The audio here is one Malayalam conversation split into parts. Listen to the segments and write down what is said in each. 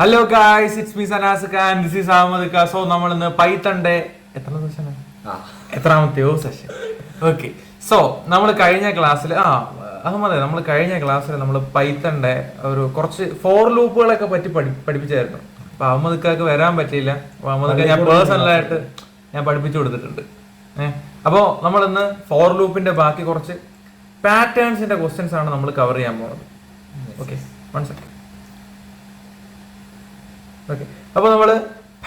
Hello guys, it's me Sanas Khan, this is Ahmed Khan. So നമ്മൾ ഇന്ന് പൈത്തണിന്റെ എത്രാമത്തെയോ സെഷൻ. ഓക്കെ, സോ നമ്മൾ കഴിഞ്ഞ ക്ലാസ്സിൽ നമ്മൾ പൈത്തണിന്റെ ഒരു കുറച്ച് ഫോർ ലൂപ്പുകളൊക്കെ പറ്റി പഠിപ്പിച്ചായിരുന്നു. അപ്പൊ അഹമ്മദ് ഖാക്ക് വരാൻ പറ്റിയില്ല. അപ്പൊ അഹമ്മദ് ഖാൻ ഞാൻ പേഴ്സണലായിട്ട് ഞാൻ പഠിപ്പിച്ചു കൊടുത്തിട്ടുണ്ട്. അപ്പോൾ നമ്മൾ ഇന്ന് ഫോർ ലൂപ്പിന്റെ ബാക്കി കുറച്ച് പാറ്റേൺസിന്റെ ക്വസ്റ്റ്യൻസ് ആണ് നമ്മൾ കവർ ചെയ്യാൻ പോകുന്നത്. Okay, one second. ഓക്കെ, അപ്പൊ നമ്മള്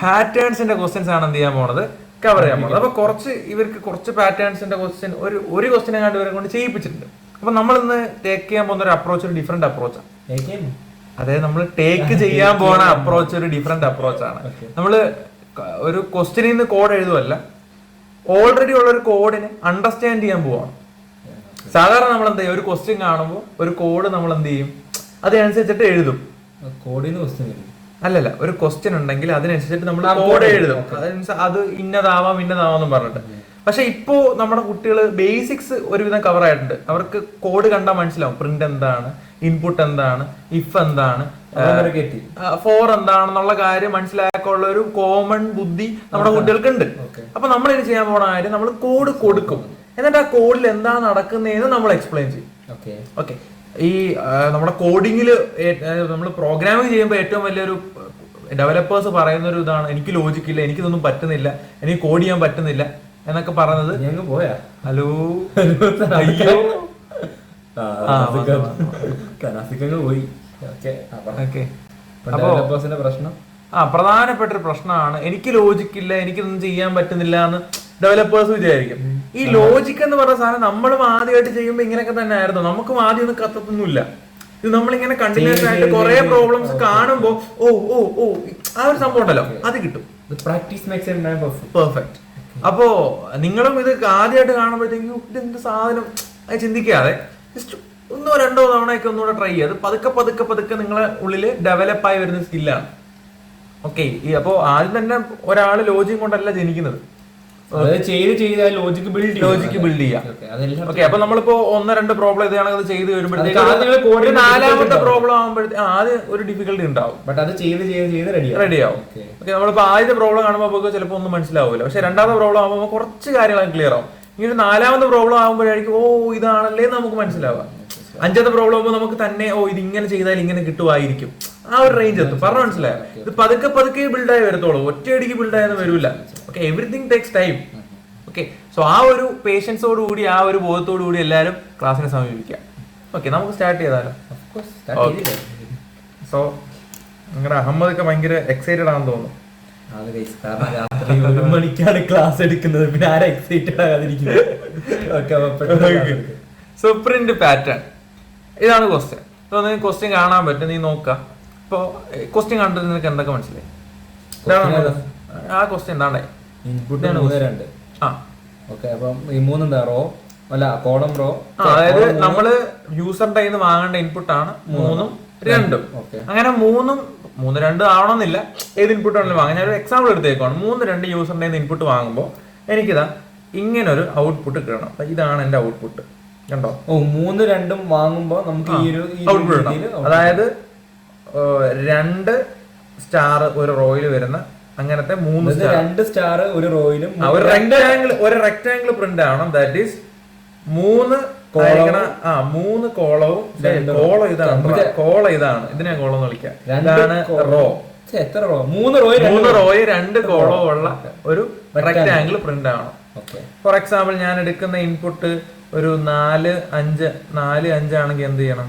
പാറ്റേൺസിന്റെ ക്വസ്റ്റ്യൻസ് ആണ് എന്ത് ചെയ്യാൻ പോണത്, കവർ ചെയ്യാൻ പോണത്. അപ്പൊ ഇവർക്ക് കുറച്ച് പാറ്റേൺസിന്റെ ക്വസ്റ്റ്യൻ ഒരു ക്വസ്റ്റ്യനെ കണ്ട് ഇവരെ കൊണ്ട് ചെയ്യിപ്പിച്ചിട്ടുണ്ട്. അപ്പൊ നമ്മൾ ഇന്ന് ടേക്ക് ചെയ്യാൻ പോകുന്ന ഒരു അപ്രോച്ച് ഒരു ഡിഫറെന്റ് അപ്രോച്ചാണ്. അതായത് നമ്മൾ ടേക്ക് ചെയ്യാൻ പോണ അപ്രോച്ച് ഒരു ഡിഫറെന്റ് അപ്രോച്ചാണ്. നമ്മള് ഒരു ക്വസ്റ്റ്യനിൽ നിന്ന് കോഡ് എഴുതുമല്ല, ഓൾറെഡി ഉള്ള ഒരു കോഡിനെ അണ്ടർസ്റ്റാൻഡ് ചെയ്യാൻ പോവാണ്. സാധാരണ നമ്മൾ എന്ത് ചെയ്യും, ഒരു ക്വസ്റ്റ്യൻ കാണുമ്പോൾ ഒരു കോഡ് നമ്മൾ എന്ത് ചെയ്യും, അതിനനുസരിച്ചിട്ട് എഴുതും. കോഡിന് ക്വസ്റ്റ്യൻ അല്ലല്ല, ഒരു ക്വസ്റ്റ്യൻ ഉണ്ടെങ്കിൽ അതിനനുസരിച്ചിട്ട് നമ്മൾ കോഡ് എഴുതും. അത് ഇന്നതാവാം ഇന്നതാവാന്നും പറഞ്ഞിട്ട്. പക്ഷെ ഇപ്പോ നമ്മുടെ കുട്ടികൾ ബേസിക്സ് ഒരുവിധം കവർ ആയിട്ടുണ്ട്. അവർക്ക് കോഡ് കണ്ടാൽ മനസ്സിലാവും. പ്രിന്റ് എന്താണ്, ഇൻപുട്ട് എന്താണ്, ഇഫ് എന്താണ്, ഫോർ എന്താണെന്നുള്ള കാര്യം മനസ്സിലാക്കാനുള്ള ഒരു കോമൺ ബുദ്ധി നമ്മുടെ കുട്ടികൾക്ക് ഉണ്ട്. അപ്പൊ നമ്മൾ ഇനി ചെയ്യാൻ പോണ കാര്യം, നമ്മൾ കോഡ് കൊടുക്കും, എന്നിട്ട് ആ കോഡിൽ എന്താണ് നടക്കുന്നതെന്ന് നമ്മൾ എക്സ്പ്ലെയിൻ ചെയ്യും. ഓക്കെ, ഈ നമ്മുടെ കോഡിങ്ങിൽ നമ്മൾ പ്രോഗ്രാമിംഗ് ചെയ്യുമ്പോൾ ഏറ്റവും വലിയൊരു ഡെവലപ്പേഴ്സ് പറയുന്ന ഒരു ഇതാണ്, എനിക്ക് ലോജിക്കില്ല, എനിക്കിതൊന്നും പറ്റുന്നില്ല, എനിക്ക് കോഡ് ചെയ്യാൻ പറ്റുന്നില്ല എന്നൊക്കെ പറയുന്നത്. പോയാ ഹലോ പ്രധാനപ്പെട്ട ഒരു പ്രശ്നമാണ്, എനിക്ക് ലോജിക്കില്ല, എനിക്കിതൊന്നും ചെയ്യാൻ പറ്റുന്നില്ല എന്ന് ഡെവലപ്പേഴ്സ് വിചാരിക്കും. ഈ ലോജിക് എന്ന് പറഞ്ഞ സാധനം നമ്മളും ആദ്യമായിട്ട് ചെയ്യുമ്പോൾ ഇങ്ങനെയൊക്കെ തന്നെ ആയിരുന്നു. നമുക്കും ആദ്യം ഒന്നും കത്തൊന്നുമില്ല. ഇത് നമ്മളിങ്ങനെ കണ്ടിന്യൂസ് ആയിട്ട് കുറെ പ്രോബ്ലംസ് കാണുമ്പോ ഓ ഓ ഓ ആ ഒരു സംഭവം ഉണ്ടല്ലോ, അത് കിട്ടും. Practice makes perfect. അപ്പോ നിങ്ങളും ഇത് ആദ്യമായിട്ട് കാണുമ്പോഴത്തേക്കും ഇതെന്ത് സാധനം അത് ചിന്തിക്കാതെ ജസ്റ്റ് ഒന്നോ രണ്ടോ തവണയൊക്കെ ഒന്നുകൂടെ ട്രൈ ചെയ്യുക. അത് പതുക്കെ പതുക്കെ പതുക്കെ നിങ്ങളെ ഉള്ളിൽ ഡെവലപ്പായി വരുന്ന സ്കില്ലാണ്. ഓക്കെ, അപ്പോ ആദ്യം തന്നെ ഒരാള് ലോജിക് കൊണ്ടല്ല ജനിക്കുന്നത്, ലോജിക്ക് ബിൽഡ് ചെയ്യാം. ഓക്കെ, അപ്പൊ നമ്മളിപ്പോ ഒന്ന് രണ്ട് പ്രോബ്ലം ഇതാണെങ്കിൽ അത് ചെയ്ത് വരുമ്പോഴത്തേക്ക് നാലാമത്തെ പ്രോബ്ലം ആകുമ്പോഴത്തേക്ക് ആദ്യം ഒരു ഡിഫിക്കൽട്ടി ഉണ്ടാവും, ബട്ട് അത് റെഡിയാവും. ഓക്കെ, നമ്മളിപ്പോ ആദ്യത്തെ പ്രോബ്ലം കാണുമ്പോൾ നമുക്ക് ചിലപ്പോൾ ഒന്നും മനസ്സിലാവില്ല. പക്ഷെ രണ്ടാമത്തെ പ്രോബ്ലം ആകുമ്പോൾ കുറച്ച് കാര്യങ്ങൾ ക്ലിയർ ആവും. ഇങ്ങനെ നാലാമത്തെ പ്രോബ്ലം ആകുമ്പോഴായിരിക്കും ഓ ഇതാണല്ലേ നമുക്ക് മനസ്സിലാവുക. അഞ്ചാമത്തെ പ്രോബ്ലം ആകുമ്പോൾ നമുക്ക് തന്നെ ഓ ഇത് ഇങ്ങനെ ചെയ്താൽ ഇങ്ങനെ കിട്ടുമായിരിക്കും, ആ ഒരു റേഞ്ച് എത്തും. പറഞ്ഞു മനസ്സിലായോ? ഇത് പതുക്കെ പതുക്കെ ബിൽഡായി വരത്തോളൂ, ഒറ്റയടിക്ക് ബിൽഡായെന്ന് വരില്ല. Okay, everything takes time. Okay, so ആ ഒരു പേഷ്യൻസോട് കൂടി, ആ ഒരു ബോധത്തോടു കൂടി എല്ലാവരും ക്ലാസ്സിനെ സമീപിക്കാം. ഓക്കെ, നമുക്ക് സ്റ്റാർട്ട് ചെയ്താലോ? സോ നിങ്ങളുടെ അഹമ്മദ് ഒക്കെ ഭയങ്കര എക്സൈറ്റഡ് ആണെന്ന് തോന്നുന്നു. ഒരു മണിക്കാണ് ക്ലാസ് എടുക്കുന്നത്, പിന്നെ ആരാ എക്സൈറ്റഡ് ആകാതിരിക്കുന്നത്? സോ പ്രിന്റ് പാറ്റേൺ, ഇതാണ് ക്വസ്റ്റ്യൻ. സോ നിങ്ങൾക്ക് ക്വസ്റ്റ്യൻ കാണാൻ പറ്റും, നീ നോക്കാം. ഇപ്പൊ ക്വസ്റ്റ്യൻ കണ്ടിട്ട് നിനക്ക് എന്തൊക്കെ മനസ്സിലായി? ആ ക്വസ്റ്റ്യൻ എന്താണ്ടേ ഇൻപുട്ട് 3 2. അപ്പം ഈ 3 എന്താ റോ അല്ല കോളം റോ. അതായത് നമ്മള് യൂസറിന്റെ കയ്യിൽ നിന്ന് വാങ്ങേണ്ട ഇൻപുട്ട് ആണ് 3 2. അങ്ങനെ 3 2 ആവണമെന്നില്ല, ഏത് ഇൻപുട്ട് ആണെങ്കിലും വാങ്ങാം. ഞാനൊരു എക്സാമ്പിൾ എടുത്തേക്കാണ്. 3 2 യൂസറിന്റെ ഇൻപുട്ട് വാങ്ങുമ്പോൾ എനിക്കിതാ ഇങ്ങനൊരു ഔട്ട്പുട്ട് കിട്ടണം. ഇതാണ് എന്റെ ഔട്ട്പുട്ട്, കണ്ടോ? 3 2 വാങ്ങുമ്പോ നമുക്ക് ഈ ഒരു ഔട്ട്പുട്ട്, അതായത് 2 സ്റ്റാർ ഒരു റോയിൽ വരുന്ന അങ്ങനത്തെ 2 സ്റ്റാർ ഒരു റോയിലും ഒരു റെക്ടാംഗിൾ പ്രിന്റ് ആവണം. ദാറ്റ് ഈസ് 3 കോളവും കോളം ഇതാണ്, കോളം ഇതാണ്, ഇതിനെ കോളം എന്ന് വിളിക്കാം. ഇതാണ് റോ. എത്ര റോ? 3 റോയ് 2 കോളവും ഉള്ള ഒരു റെക്ടാംഗിൾ പ്രിന്റ് ആവണം. ഫോർ എക്സാമ്പിൾ ഞാൻ എടുക്കുന്ന ഇൻപുട്ട് ഒരു 4 5 ആണെങ്കിൽ എന്ത് ചെയ്യണം?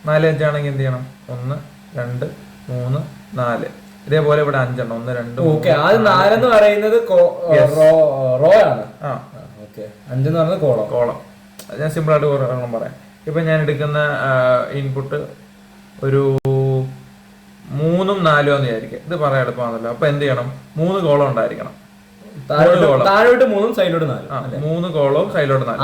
4 5 ആണെങ്കിൽ എന്ത് ചെയ്യണം? 1 2 3 4. ഇതേപോലെ ഇവിടെ 5 1 2 4 എന്ന് പറയുന്നത് റോ ആണ്. 5 എന്ന് പറയുന്നത് കോളം. ഞാൻ സിമ്പിൾ ആയിട്ട് ഒരെണ്ണം പറയാം. ഇപ്പൊ ഞാൻ എടുക്കുന്ന ഇൻപുട്ട് ഒരു 3 4 എന്ന് വിചാരിക്കാം. ഇത് പറയാൻ എളുപ്പമാണല്ലോ. അപ്പൊ എന്ത് ചെയ്യണം? 3 കോളം ഉണ്ടായിരിക്കണം. താഴോട്ട് 3 സൈഡിലോട്ട് 4. 3 കോളവും സൈഡിലോട്ട് 4.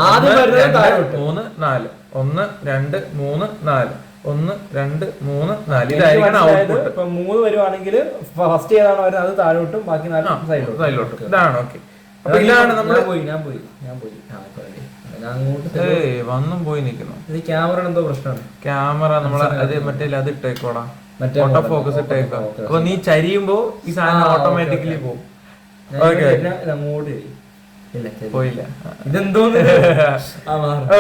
3 4 1 2 3 4 1 2 3 4. ഇതായിരിക്കണം ഔട്ട്പുട്ട്. ഇപ്പൊ 3 വരുവാണെങ്കിൽ ഫസ്റ്റ് ഏതാണ് വരുന്നത് അത് താഴോട്ടും ബാക്കി 4 സൈഡിലോട്ട്. ഇതാണ്. ഓക്കെ, അപ്പൊ ഇതാണ് നമ്മൾ ഞാൻ പോയി വന്നും പോയി നിൽക്കുന്നു. ക്യാമറ എന്തോ പ്രശ്നമാണ്. ക്യാമറ നമ്മളെ അത് മറ്റേ അത് ഇട്ടേക്കോടാ. മറ്റേ ഓട്ടോ ഫോക്കസ് ഇട്ടേക്കാം. അപ്പൊ നീ ചരിയുമ്പോ ഈ സാധനം ഓട്ടോമാറ്റിക്കലി പോകും. അങ്ങോട്ട് പോയില്ല. ഇതെന്തോന്ന്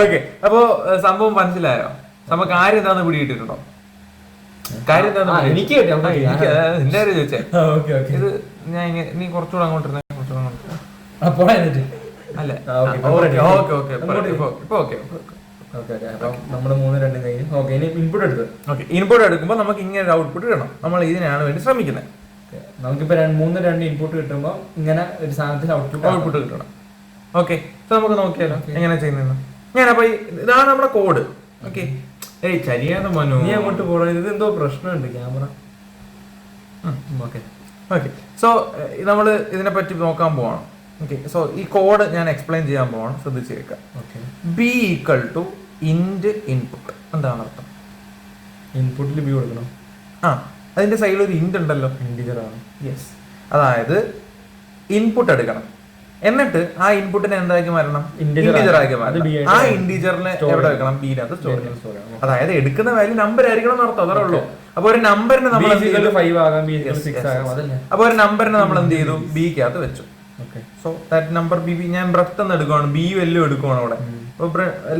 ഓക്കെ, അപ്പൊ സംഭവം മനസ്സിലായോ? സംഭവം കാര്യം എന്താന്ന് പിടിയിട്ടിട്ടുണ്ടോ? കാര്യം എന്താന്ന് എനിക്ക് നിന്റെ കാര്യം ചോദിച്ചേ. Okay okay. ഇത് ഞാൻ നീ കുറച്ചുകൂടെ അങ്ങോട്ട് ഇരുന്നേ, കുറച്ചുകൂടെ അങ്ങോട്ട് അല്ല. ഓക്കെ ഓക്കെ ഇപ്പൊ ഓക്കെ. നമ്മള് 3-2 കഴിഞ്ഞു. ഓക്കെ, ഇനി ഇൻപുട്ട് എടുത്ത്. ഓക്കെ, ഇൻപുട്ട് എടുക്കുമ്പോൾ നമുക്ക് ഇങ്ങനെ ഒരു ഔട്ട്പുട്ട് ഇടണം. നമ്മൾ ഇതിനാണ് വേണ്ടി ശ്രമിക്കുന്നത്. നമുക്കിപ്പോ 3-2 ഇൻപുട്ട് കിട്ടുമ്പോ ഇങ്ങനെ ഒരു സാധനത്തിൽ ഔട്ട്പുട്ട് കിട്ടണം. ഓക്കെ, നമുക്ക് നോക്കിയാലോ എങ്ങനെ ചെയ്യുന്നത്. ഞാനപ്പോ ഇതാണ് നമ്മുടെ കോഡ്. ഓക്കെ, ഏയ് ചരിയാതെ മനു, നീ അങ്ങോട്ട് പോകണം. ഇത് എന്തോ പ്രശ്നമുണ്ട് ക്യാമറ. Okay okay. സോ നമ്മൾ ഇതിനെ പറ്റി നോക്കാൻ പോവാണ്. ഓക്കെ, സോ ഈ കോഡ് ഞാൻ എക്സ്പ്ലെയിൻ ചെയ്യാൻ പോവാണ്, ശ്രദ്ധിച്ച് കേൾക്കാം. Okay, B equal to int input. എന്താണ് അർത്ഥം? ഇൻപുട്ടിൽ ബി കൊടുക്കണം. അതിന്റെ സൈഡിൽ ഒരു ഇൻറ്റ് ഉണ്ടല്ലോ, ഇൻഡിജർ ആണ്. യെസ്, അതായത് ഇൻപുട്ട് എടുക്കണം, എന്നിട്ട് ആ ഇൻപുട്ടിനെ എന്താക്കി മാറണം? ഇന്റീജർ ആക്കി മാറണം. ആ ഇന്റീജറിനെ എവിടെ വെക്കണം? ബിയിനകത്ത് സ്റ്റോർ ചെയ്യണം. അതായത് എടുക്കുന്ന വാല്യൂ നമ്പർ ആയിരിക്കണം എന്നർത്ഥം, അതേ ഉള്ളൂ. അപ്പൊ ഒരു നമ്പറിന് നമ്മൾ എന്ത് ചെയ്തു? ബിക്കകത്ത് വെച്ചു. So that number B. ഞാൻ ബ്രെത്ത് എന്ന് എടുക്കുവാണ്, ബിയും എല്ലും എടുക്കുവാണ് അവിടെ. അപ്പൊ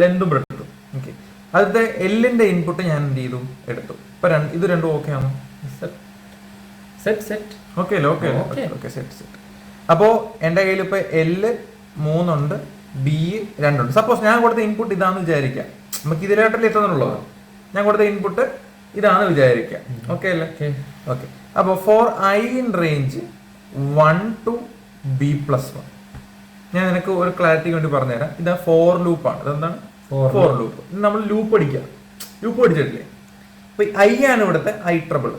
ലെന്തും ബ്രെത്തും. ഓക്കെ, അതിന്റെ എല്ലിന്റെ ഇൻപുട്ട് ഞാൻ എന്ത് ചെയ്തു? എടുത്തു. ഇപ്പൊ ഇത് രണ്ടും ഓക്കെ ആണോ? ഓക്കെ അല്ലേ? Okay okay, set. അപ്പോ എന്റെ കയ്യിൽ ഇപ്പൊ എല്ല് 3 ഉണ്ട്, ബി 2 ഉണ്ട്. സപ്പോസ് ഞാൻ കൊടുത്ത ഇൻപുട്ട് ഇതാന്ന് വിചാരിക്കാം. നമുക്ക് ഇതിലായിട്ടല്ലേ എത്തുന്നുള്ളൂ. ഞാൻ കൊടുത്ത ഇൻപുട്ട് ഇതാന്ന് വിചാരിക്കാം. ഓക്കെ അല്ലേ? ഓക്കെ, അപ്പൊ for i in range 1 to b+1. ഞാൻ നിനക്ക് ഒരു ക്ലാരിറ്റിക്ക് വേണ്ടി പറഞ്ഞുതരാം. ഇത് ഫോർ ലൂപ്പാണ്. ഇതെന്താണ്? For loop. നമ്മൾ ലൂപ്പ് അടിക്കുക. ലൂപ്പ് അടിച്ചിട്ടില്ലേ? അപ്പൊ ഐ ആണ് ഇവിടുത്തെ I trouble.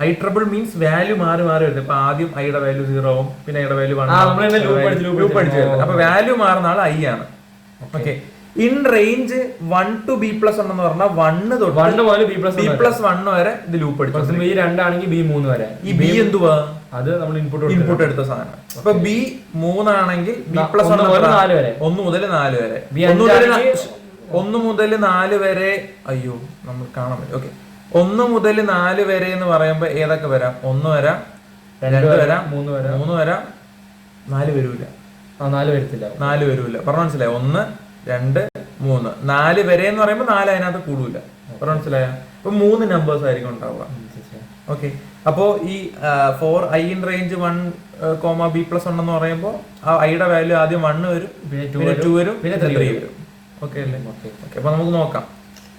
I trouble means value മാറി വരുന്നത്. ഇപ്പൊ ആദ്യം ഐയുടെ വാല്യൂ 0 ആവും, പിന്നെ ഐയുടെ വാല്യൂ 1. ലൂപ്പ് അടിച്ചു വരുന്നത്. അപ്പൊ വാല്യൂ മാറുന്ന ആൾ ഐ ആണ്. Okay, in range 1 to b+1 എന്ന് പറഞ്ഞാൽ 1 തൊട്ട് b+1 വരെ ഇത് ലൂപ്പ് അടിച്ചു. ബി 2 ആണെങ്കിൽ ബി 3 വരെ. ഈ ബി എന്തുവാ? അത് നമ്മൾ ഇൻപുട്ട് എടുത്ത സാധനം. അപ്പൊ ബി 3 ആണെങ്കിൽ b+1 1 മുതൽ 4 വരെ. 1 മുതൽ 4 വരെ. അയ്യോ, നമ്മൾ കാണാൻ പറ്റും. ഓക്കെ, 1 മുതൽ 4 വരെ എന്ന് പറയുമ്പോ ഏതൊക്കെ വരാം? 1 വരാം, 2 വരാം, 3 വരാം, 4 വരൂല. 4 വരത്തില്ല. 4 വരൂല. പറഞ്ഞ മനസ്സിലായോ? 1, 2, 3, 4 വരെ എന്ന് പറയുമ്പോ 4 അതിനകത്ത് കൂടൂല. പറഞ്ഞ മനസ്സിലായോ? അപ്പൊ 3 നമ്പേഴ്സ് ആയിരിക്കും ഉണ്ടാവുക. ഓക്കെ, അപ്പോ ഈ four i in range 1, b+1 എന്ന് പറയുമ്പോൾ ആ ഐയുടെ വാല്യൂ ആദ്യം 1 വരും, പിന്നെ 2 വരും, പിന്നെ 3 വരും. ഓക്കെ അല്ലേ? ഓക്കെ, അപ്പൊ നമുക്ക് നോക്കാം.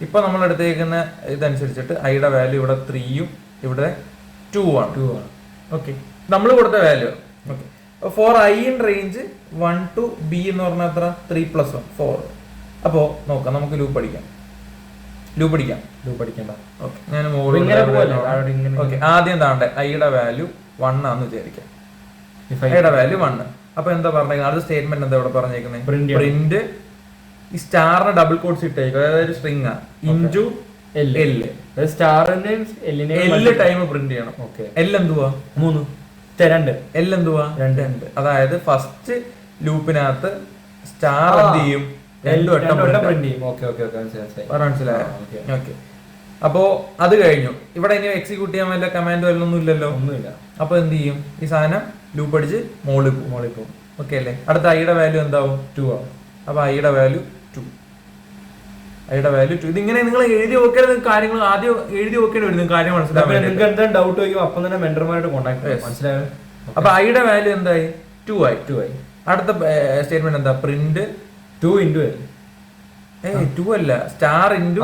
ഇപ്പൊ നമ്മൾ എടുത്തേക്കുന്ന ഇതനുസരിച്ചിട്ട് ഐയുടെ വാല്യൂ ഇവിടെ 3ഉം ഇവിടെ 2 ആണ്. ഓക്കെ, നമ്മൾ കൊടുത്ത value. Okay, for i in range 1 to b എന്ന് പറഞ്ഞാൽ എത്ര? 3+1 4. അപ്പോ നോക്കാം, നമുക്ക് ലൂപ്പ് അടിക്കാം. ഓക്കെ, ഞാൻ ഓക്കെ, ആദ്യം താണ്ടെ ഐയുടെ വാല്യൂ 1 ആണെന്ന് വിചാരിക്കാം. ഐയുടെ വാല്യൂ 1. അപ്പൊ എന്താ പറഞ്ഞേക്കുന്നത്? അടുത്ത സ്റ്റേറ്റ്മെന്റ് എന്താ ഇവിടെ പറഞ്ഞേക്കുന്നത്? പ്രിന്റ് ഈ സ്റ്റാറിന് ഡബിൾ കോട്ട്സ് ഇട്ടേക്കും, അതായത് സ്ട്രിങ് ആ ഇൻറ്റു എല്ല്. എല്ല് ടൈം പ്രിന്റ് ചെയ്യണം. ഓക്കെ, എൽ എന്തുവാ? 3. എൽ എന്തുവാ? 2. അതായത് ഫസ്റ്റ് ലൂപ്പിനകത്ത് സ്റ്റാർ എന്ത് ചെയ്യും? 2 വട്ടം പ്രിന്റ് ചെയ്യും. മനസ്സിലായോ? ഓക്കെ, അപ്പോ അത് കഴിഞ്ഞു. ഇവിടെ ഇനി എക്സിക്യൂട്ട് ചെയ്യാൻ വല്ല കമാൻഡ് വല്ലൊന്നും ഇല്ലല്ലോ. ഒന്നുമില്ല. അപ്പൊ എന്ത് ചെയ്യും? ഈ സാധനം ലൂപ്പ് അടിച്ച് മോളിൽ പോകും. ഓക്കെ അല്ലേ? അടുത്ത ഐയുടെ വാല്യൂ എന്താവും? 2 ആവും. അപ്പൊ ഐയുടെ വാല്യൂ 2. ഇതിങ്ങനെ നിങ്ങൾ എഴുതി നോക്കേണ്ട കാര്യങ്ങൾ ആദ്യം എഴുതി നോക്കേണ്ടി വരും. കാര്യം മനസ്സിലാവും. ഡൗട്ട് ചോദിക്കും, അപ്പം തന്നെ മെന്റർമാരായിട്ട് കോൺടാക്ട്. മനസ്സിലായോ? അപ്പൊ ഐയുടെ വാല്യൂ എന്തായി? 2 ആയി. അടുത്ത സ്റ്റേറ്റ്മെന്റ് എന്താ? Print 2 into L. 2 അല്ല, സ്റ്റാർ ഇൻറ്റു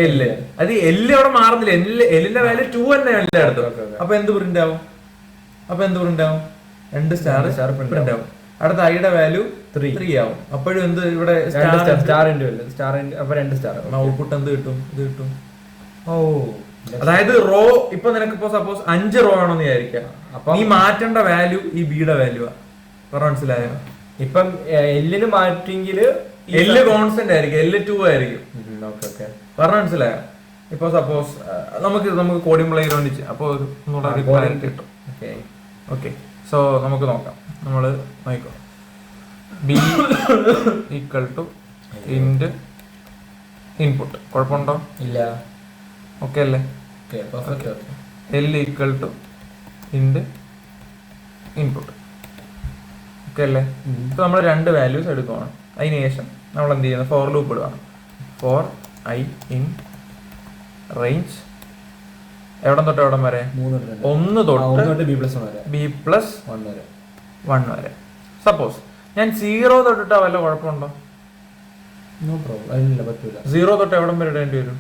എല്ല്. അത് എല്ല് അവിടെ മാറുന്നില്ല. എല്ലിന്റെ വാല്യൂ 2 തന്നെ എല്ലായിടത്തും. അപ്പൊ എന്ത് പ്രിന്റ് ആവും? 2 സ്റ്റാർ പ്രിന്റ് ആവും. അടുത്ത ഐയുടെ വാല്യൂ 3 ആവും. അപ്പോഴും എന്ത് ഇവിടെ ഔട്ട്പുട്ട് എന്ത് കിട്ടും? ഇത് കിട്ടും. അതായത് റോ ഇപ്പൊ നിനക്ക് ഇപ്പൊ സപ്പോസ് 5 റോ ആണെന്ന് വിചാരിക്കാം. അപ്പൊ നീ മാറ്റേണ്ട വാല്യൂ ഈ ബിയുടെ വാല്യൂ. മനസ്സിലായോ? ഇപ്പം എല്ലിന് മാറ്റെങ്കിൽ എല്ല് കോൺസ്റ്റന്റ് ആയിരിക്കും, എല്ല് 2 ആയിരിക്കും. പറഞ്ഞ മനസ്സിലായോ? ഇപ്പൊ സപ്പോസ് നമുക്ക് കോഡിംഗ് പ്ലേയർ വേണ്ടി അപ്പൊ ക്ലാരിറ്റി കിട്ടും. ഓക്കെ, സോ നമുക്ക് നോക്കാം. നമ്മള് നോക്കോ, B equal to int input. കുഴപ്പമുണ്ടോ? ഇല്ല. ഓക്കെ അല്ലേ? L ഈക്വൽ ടു ഇൻഡ് ഇൻപുട്ട്. ഓക്കെ അല്ലേ? ഇപ്പൊ നമ്മൾ 2 വാല്യൂസ് എടുക്കുകയാണ്. അതിന് ശേഷം നമ്മൾ എന്ത് ചെയ്യുന്നത്? ഫോർ ലൂപ്പ് ഇടുകയാണ്. ഫോർ ഐ ഇൻ റേഞ്ച് എവിടം തൊട്ട് എവിടം വരെ? 1 തൊട്ട് B+1 വരെ. സപ്പോസ് ഞാൻ 0 തൊട്ടിട്ടാ വല്ല കുഴപ്പമുണ്ടോ? 0 തൊട്ട് എവിടം വരെ ഇടേണ്ടി വരും?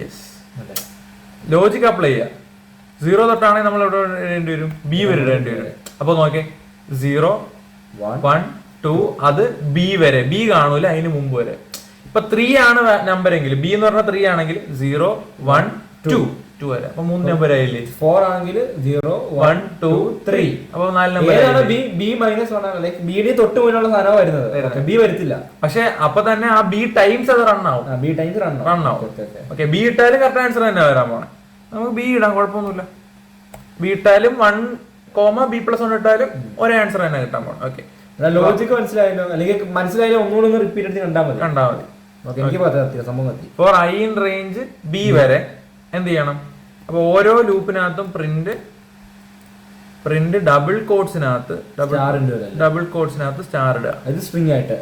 യെസ്, ലോജിക് അപ്ലൈ ചെയ്യാം. 0 തൊട്ടാണെങ്കിൽ നമ്മൾ എവിടെ ഇടേണ്ടി വരും? B വരെ ഇടേണ്ടി വരും. അപ്പൊ നോക്കേ, 0 1 2 അത് B വരെ. B കാണൂല, അതിന് മുമ്പ് വരെ. ഇപ്പൊ 3 ആണ് നമ്പർ എങ്കിൽ, B എന്ന് പറഞ്ഞാൽ 3 ആണെങ്കിൽ 0 1 2 വരെ. അപ്പൊ 3 നമ്പർ ആയില്ലേ? 4 ആണെങ്കിൽ 0 1 2 3. അപ്പൊ 4 നമ്പർ. B തൊട്ട് മുന്നുള്ള സാധനം വരുന്നത്. B വരത്തില്ല. പക്ഷെ അപ്പൊ തന്നെ ആ B ടൈംസ് അത് റൺ ആവും. റൺ ആവും. ഓക്കെ, B ഇട്ടാലും കറക്റ്റ് ആൻസർ തന്നെ വരാൻ പോണേ. നമുക്ക് B ഇടാം, കുഴപ്പമൊന്നുമില്ല. B ഇട്ടാലും 1, B+1 ഇട്ടാലും ഒരേ ആൻസർ തന്നെ കിട്ടാൻ പോണം. ഓക്കെ, ലോജിക്ക് മനസ്സിലായല്ലോ? അല്ലെങ്കിൽ മനസ്സിലായാലും ഒന്നുകൂടെ ഒന്ന് റിപ്പീറ്റ് എടുത്ത് കണ്ടാൽ മതി. For i in range B വരെ എന്ത് ചെയ്യണം? അപ്പൊ ഓരോ ലൂപ്പിനകത്തും പ്രിന്റ് ഡബിൾ കോട്സിനകത്ത് സ്റ്റാർ ഇടുക. സ്ട്രിങ് ആയിട്ട്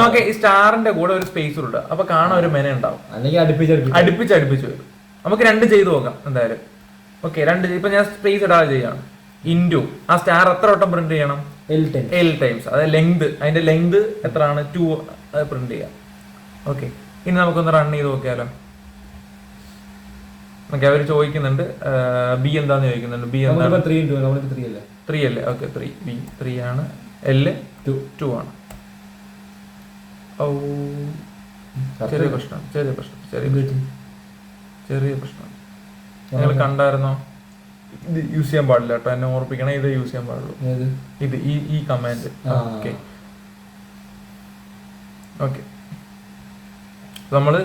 നോക്കെ. ഈ സ്റ്റാറിന്റെ കൂടെ ഒരു സ്പേസ് ഇടുക. അപ്പൊ കാണാൻ ഒരു മെന ഉണ്ടാവും. അല്ലെങ്കിൽ അടുപ്പിച്ച് വരും. നമുക്ക് 2 ചെയ്ത് നോക്കാം എന്തായാലും. ഓക്കെ, 2 ഇപ്പൊ ഞാൻ സ്പേസ് ഇടാതെ ചെയ്യാണ്. ഇൻറ്റു ആ സ്റ്റാർ എത്ര വട്ടം പ്രിന്റ് ചെയ്യണം? L times. അതായത് ലെങ്ത്, അതിന്റെ ലെങ്ത് എത്രയാണ്? 2 അത് പ്രിന്റ് ചെയ്യാം. ഓക്കെ, ഇനി നമുക്കൊന്ന് റൺ ചെയ്ത് നോക്കിയാലോ? ഓക്കെ, അവർ ചോദിക്കുന്നുണ്ട് B എന്താന്ന് ചോദിക്കുന്നുണ്ട്. B എന്താണ്? 3 അല്ലേ? ഓക്കെ, 3 B 3 ആണ്. L 2 ആണ്. ഓ, ചെറിയ പ്രശ്നം. നിങ്ങൾ കണ്ടായിരുന്നോ? ഇത് യൂസ് ചെയ്യാൻ പാടില്ല കേട്ടോ, എന്നെ ഓർപ്പിക്കണം. ഇത് യൂസ് ചെയ്യാൻ പാടുള്ളൂ. ഇത് ഈ കമാൻഡ്. ഓക്കെ ഓക്കെ, നമ്മള്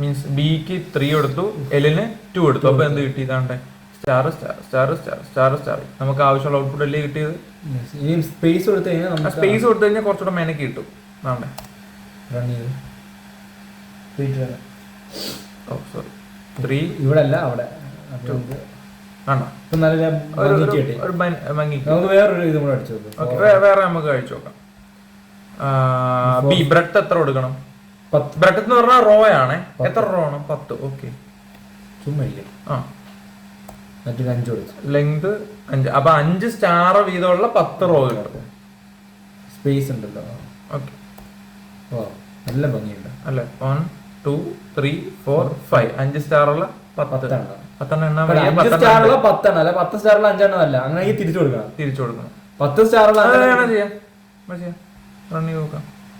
മീൻസ് ബിക്ക് 3 എടുത്തു, എല്ലിന് 2 എടുത്തു. അപ്പൊ എന്ത് കിട്ടി? ഇതാണ്ടെ star star star star star star. നമുക്ക് ആവശ്യമുള്ള ഔട്ട്പുട്ട് അല്ലേ കിട്ടിയത്? സ്പേസ് കൊടുത്തു കഴിഞ്ഞാൽ കുറച്ചുകൂടെ മേനക്ക് കിട്ടും. ആണ്ടെ, ഓ സോറി, 3 ഇവിടെ അല്ല, അവിടെ വേറെ നമുക്ക് കഴിച്ചു നോക്കാം. ബി ബ്രെഡ് എത്ര കൊടുക്കണം? ബ്രെഡ് എന്ന് പറഞ്ഞാൽ റോ ആണ്. എത്ര റോ ആണ്? 10. Okay, length 5. അപ്പൊ 5 സ്റ്റാർ വീതമുള്ള 10 റോ കിട്ടും. സ്പേസ് ഉണ്ടല്ലോ. ഓക്കെ, നല്ല ഭംഗിയുണ്ട് അല്ലെ? 1 2 3 4 5 5 സ്റ്റാറുള്ള 10 എണ്ണം. 10 സ്റ്റാറുള്ള 10 അല്ല, 10 സ്റ്റാറുള്ള 5 എണ്ണം അല്ല. അങ്ങനെ തിരിച്ചു കൊടുക്കണം. 10 സ്റ്റാറുള്ള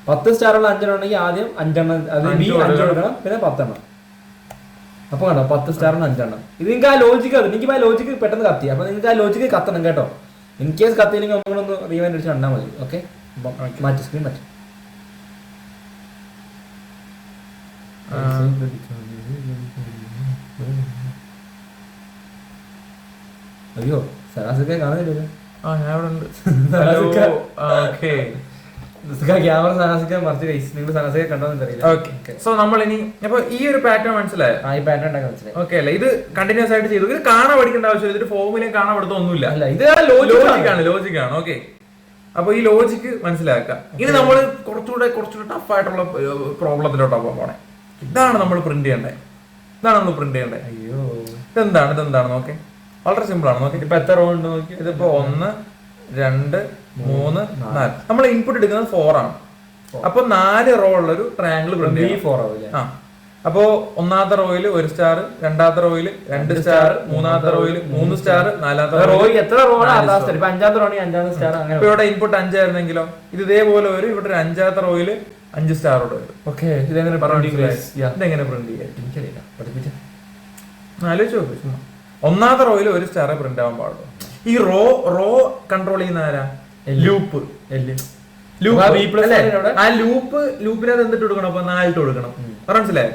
10 സ്റ്റാറുള്ള 5 എണ്ണം ഉണ്ടെങ്കിൽ ആദ്യം 5 എണ്ണം, അത് B 5 കൊടുക്കണം, പിന്നെ 10 എണ്ണം. അപ്പൊ കണ്ടോ, 10 സ്റ്റാറിന് 5 എണ്ണം. ഇത് നിങ്ങൾക്ക് ആ ലോജിക്ക്, നിങ്ങൾക്ക് ആ ലോജിക്ക് പെട്ടെന്ന് കത്തി. അപ്പൊ നിങ്ങൾക്ക് ആ ലോജിക്ക് കത്തണം കേട്ടോ. ഇൻ കേസ് കത്തിയില്ലെങ്കിൽ നമ്മളൊന്ന് റീവൈൻഡ് അടിച്ച് കണ്ടാൽ മതി. ഓക്കെ, മാറ്റി സ്ക്രീൻ മാറ്റി. അയ്യോ, സനാസിക്ക കാണുന്നില്ലല്ലോ. ക്യാമറ സനാസിക്ക മറിച്ച് കഴിച്ചു. നിങ്ങൾ സനാസിക്ക കണ്ടോന്ന് അറിയില്ല. ഓക്കെ, സോ നമ്മൾ ഇനി അപ്പൊ ഈ ഒരു പാറ്റേൺ മനസ്സിലായോ? ഈ പാറ്റേൺ ഉണ്ടാക്കാൻ മനസ്സിലായി. ഓക്കെ അല്ലേ? ഇത് കണ്ടിന്യൂസ് ആയിട്ട് ചെയ്തു. ഇത് കാണാൻ പഠിക്കേണ്ട ആവശ്യമില്ല. ഇതിന്റെ ഫോമിലേക്ക് കാണാൻ പഠിത്തൊന്നുമില്ല. അല്ല, ഇത് ലോജിക്കാണ്. ഓക്കെ, അപ്പൊ ഈ ലോജിക്ക് മനസ്സിലാക്കുക. ഇനി നമ്മൾ കുറച്ചുകൂടെ ടഫ് ആയിട്ടുള്ള പ്രോബ്ലത്തിലോട്ടാ പോണേ. ഇതാണ് നമ്മൾ പ്രിന്റ് ചെയ്യേണ്ടത്. അയ്യോ, ഇതെന്താണ് നോക്കേ. വളരെ സിമ്പിൾ ആണ്. നോക്കി, ഇപ്പൊ എത്ര റോ ഉണ്ട് നോക്കി. ഇതിപ്പോ 1 2 3 4. നമ്മൾ ഇൻപുട്ട് എടുക്കുന്നത് 4 ആണ്. അപ്പൊ 4 റോ ഉള്ള ഒരു ട്രയാങ്കിൾ പ്രിന്റ് ചെയ്യും. അപ്പോ ഒന്നാമത്തെ റോയില് 1 സ്റ്റാർ, രണ്ടാമത്തെ റോയില് 2 സ്റ്റാർ, മൂന്നാമത്തെ റോയില് 3 സ്റ്റാർ, നാലാമത്തെ റോയിൽ എത്ര റോ? അഞ്ചാമത്തെ റോ 5 സ്റ്റാർ. ഇപ്പൊ ഇവിടെ ഇൻപുട്ട് 5 ആയിരുന്നെങ്കിലോ ഇത് ഇതേപോലെ വരും. ഇവിടെ ഒരു 5ാമത്തെ റോയില് 5 സ്റ്റാറോടെ വരും. ഓക്കെ, ഇതെങ്ങനെ ഇതെങ്ങനെ പ്രിന്റ് ചെയ്യാം? എനിക്കറിയില്ല, പഠിപ്പിച്ച ആലോചിച്ച് നോക്ക്. ഒന്നാമത്തെ റോയില് 1 സ്റ്റാറേ പ്രിന്റ് ആവാൻ പാടുള്ളൂ. ഈ റോ കൺട്രോൾ ചെയ്യുന്ന ആരാ? ലൂപ്പ്. ആ ലൂപ്പിനകത്ത് എന്തിട്ട് കൊടുക്കണം? അപ്പൊ 4 ഇട്ട് കൊടുക്കണം. മനസ്സിലായോ?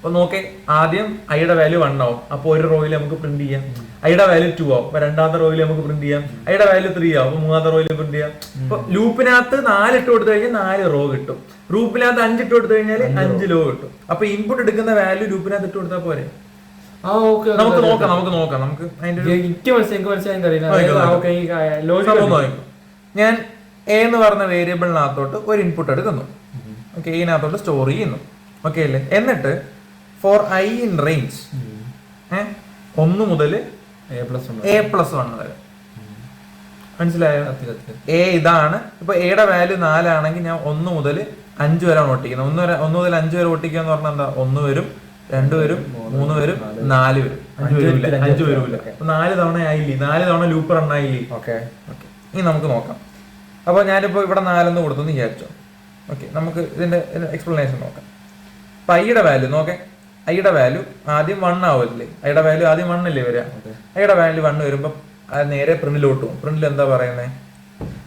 അപ്പൊ നോക്കേ, ആദ്യം ഐയുടെ വാല്യൂ 1 ആവും. അപ്പൊ ഒരു റോയിൽ നമുക്ക് പ്രിന്റ് ചെയ്യാം. ഐയുടെ വാല്യൂ 2 ആവും. അപ്പൊ രണ്ടാമത്തെ റോയിൽ നമുക്ക് പ്രിന്റ് ചെയ്യാം. ഐയുടെ വാല്യൂ 3 ആവും. അപ്പൊ മൂന്നാമത്തെ റോയിൽ പ്രിന്റ് ചെയ്യാം. അപ്പൊ ലൂപ്പിനകത്ത് 4 ഇട്ട് കൊടുത്തു കഴിഞ്ഞാൽ 4 റോ കിട്ടും. ലൂപ്പിനകത്ത് 5 ഇട്ട് കൊടുത്തു കഴിഞ്ഞാൽ 5 റോ കിട്ടും. അപ്പൊ ഇൻപുട്ട് എടുക്കുന്ന വാല്യൂ ലൂപ്പിനകത്ത് ഇട്ട് കൊടുത്താൽ പോരെ? നമുക്ക് നോക്കാം. നമുക്ക് ഞാൻ എ എന്ന് പറഞ്ഞ വേരിയബിളിനകത്തോട്ട് ഒരു ഇൻപുട്ട് എടുക്കുന്നു. ഓക്കെ, ഇതിനകത്തോട്ട് സ്റ്റോർ ചെയ്യുന്നു. ഓക്കെ അല്ലേ? എന്നിട്ട് ഫോർ ഐ ഇൻ റേഞ്ച് 1 മുതൽ A+1 വരെ. മനസ്സിലായോ? എ ഇതാണ്. ഇപ്പൊ എയുടെ വാല്യൂ 4 ആണെങ്കിൽ ഞാൻ 1 മുതൽ 5 വരെ ഒട്ടിക്കുന്നത്. 1 മുതൽ 5 വരെ ഒട്ടിക്കുക എന്ന് പറഞ്ഞാൽ എന്താ? 1 വരും, 2 വരും, 3 വരും, 4 വരും. 5 വരൂല. 4 തവണ ആയില്ലേ? 4 തവണ ലൂപ്പ് റൺ ആയില്ലേ? ഓക്കെ. ഇനി നമുക്ക് നോക്കാം. അപ്പൊ ഞാനിപ്പോ ഇവിടെ 4 കൊടുത്തു വിചാരിച്ചോ. ഓക്കെ, നമുക്ക് ഇതിന്റെ എക്സ്പ്ലനേഷൻ നോക്കാം. അപ്പൊ ഐയുടെ വാല്യൂ നോക്കേ. ഐയുടെ വാല്യൂ ആദ്യം 1 ആവില്ലേ? ഐയുടെ വാല്യൂ ആദ്യം 1 അല്ലേ വരിക? ഐയുടെ വാല്യൂ 1 വരുമ്പോ നേരെ പ്രിന്റിലോട്ട് പോകും. പ്രിന്റിൽ എന്താ പറയുന്നത്?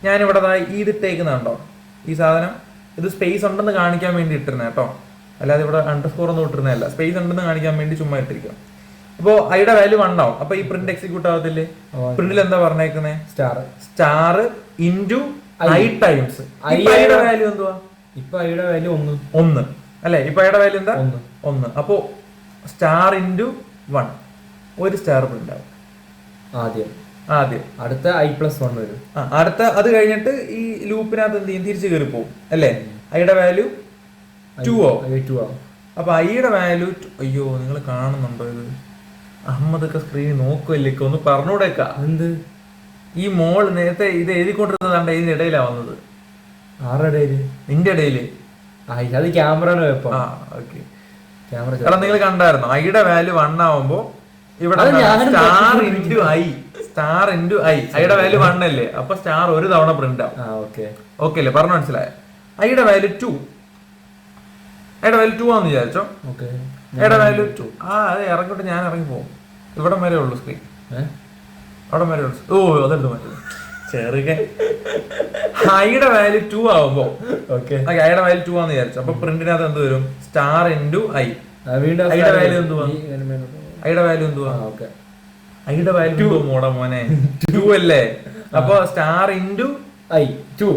ഞാനിവിടെ ഇതിട്ടേക്കുന്നുണ്ടോ ഈ സാധനം? ഇത് സ്പേസ് ഉണ്ടെന്ന് കാണിക്കാൻ വേണ്ടി ഇട്ടിരുന്ന കേട്ടോ, അല്ലാതെ ഇവിടെ അണ്ടർസ്കോർ ഒന്നും ഇട്ടിരുന്നതല്ല. സ്പേസ് ഉണ്ടെന്ന് കാണിക്കാൻ വേണ്ടി ചുമ്മാ ഇട്ടിരിക്കും. അപ്പോ ഐയുടെ വാല്യൂ 1 ആവും. അപ്പൊ ഈ പ്രിന്റ് എക്സിക്യൂട്ട് ആവത്തില്ലേ? പ്രിന്റിൽ എന്താ പറഞ്ഞേക്കുന്നത്? സ്റ്റാർ ഇൻറ്റു ഐ ടൈംസ് ഐയുടെ വാല്യൂ എന്തുവാ? ഇപ്പൊ ഐയുടെ വാല്യൂ 1 അല്ലെ? ഇപ്പൊ ഐയുടെ വാല്യൂ എന്താ? 1. അപ്പോ സ്റ്റാർ ഇൻറ്റു 1 ഒരു സ്റ്റാർ പ്രിന്റ് ആവും ആദ്യം. അടുത്ത I+1 വരും. അടുത്ത അത് കഴിഞ്ഞിട്ട് ഈ ലൂപ്പിനകത്ത് എന്ത് ചെയ്യും? തിരിച്ചു കയറി പോകും അല്ലേ? ഐയുടെ വാല്യൂ 2 ആവും. അപ്പൊ ഐയുടെ വാല്യൂ, അയ്യോ നിങ്ങൾ കാണുന്നുണ്ടോ ഇത്? അഹമ്മദൊക്കെ സ്ക്രീൻ നോക്കുമല്ലേ? ഒന്ന് പറഞ്ഞൂടേക്കാ. എന്ത് ഈ മോൾ നേരത്തെ ഇത് എഴുതിക്കൊണ്ടിരുന്നതാണ്ട് ഇതിന്റെ ഇടയിലാ വന്നത്. ആരുടെ ഇടയില്? നിന്റെ ഇടയില്. അത് ക്യാമറ. കാരണം നിങ്ങൾ കണ്ടായിരുന്നോ? ഐയുടെ വാല്യൂ 1 ആവുമ്പോ ഇവിടെ സ്റ്റാർ ഇൻറ്റു ഐ. ഐയുടെ വാല്യൂ 1 അല്ലേ? അപ്പൊ സ്റ്റാർ ഒരു തവണ പ്രിന്റ് ആവും. ഓക്കെ അല്ലേ? പറഞ്ഞു മനസ്സിലായോ? ഐയുടെ വാല്യൂ 2. ഐയുടെ വാല്യൂ 2 ആണെന്ന് വിചാരിച്ചോ. ഐയുടെ വാല്യൂ 2. അത് ഇറങ്ങിട്ട് ഞാൻ ഇറങ്ങി പോകും. ഇവിടം വരെ ഉള്ളു സ്ക്രീൻ. അവിടെ വരെ ഉള്ളു. ഓ അതെടുത്ത് മാറ്റും ചെറുകെ. ഐയുടെ വാല്യൂ 2 ആവുമ്പോ ഐയുടെ വാല്യൂ 2 ആണെന്ന് വിചാരിച്ചു. അപ്പൊ പ്രിന്റിനകത്ത് എന്ത് വരും? Star into I. ഐയുടെ വാല്യൂ എന്തുവാ? ഐയുടെ വാല്യൂ എന്തുവാ? ഐയുടെ വാല്യൂ മോടെ മോനെ 2 അല്ലേ? അപ്പൊ സ്റ്റാർ ഇൻറ്റു ഐ 2.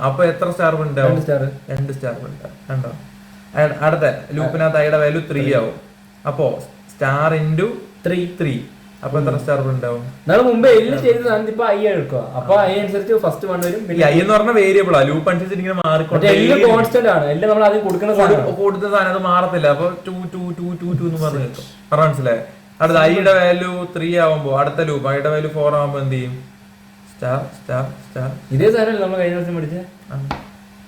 അപ്പൊ എത്ര സ്റ്റാർ പ്രിന്റ് ആവും? 2 സ്റ്റാർ പ്രിന്റ് ആവും. കണ്ടോ? അടുത്ത ലൂപ്പിനകത്ത് ഐയുടെ വാല്യൂ 3 ആവും. അപ്പോ സ്റ്റാർ ഇൻറ്റു 3. അപ്പൊ എത്ര സ്റ്റാർ പ്രിന്റ് ആവും? മുമ്പേ ഇപ്പൊ ഐ എടുക്കുക. അപ്പൊ ഐ അനുസരിച്ച് ഫസ്റ്റ് 1 വരും. ഐ എന്ന് പറഞ്ഞ വേരിയബിൾ ആ. ലൂപ്പ് അനുസരിച്ച് ഇങ്ങനെ കോൺസ്റ്റന്റ് ആണ്. എല്ലാം നമ്മൾ ആദ്യം കൊടുക്കുന്ന സാധനം അത് മാറത്തില്ല. അപ്പൊ 2 എന്ന് പറഞ്ഞു കിട്ടും. പറഞ്ഞ മനസ്സിലായോ? അടുത്ത ഐയുടെ വാല്യൂ 3 ആവുമ്പോ അടുത്ത ലൂപ്പ് ഐയുടെ വാല്യൂ 4 ആവുമ്പോ എന്ത് ചെയ്യും? Star star star. ഇതേ സാധനം നമ്മൾ കഴിഞ്ഞ ദിവസം പഠിച്ച.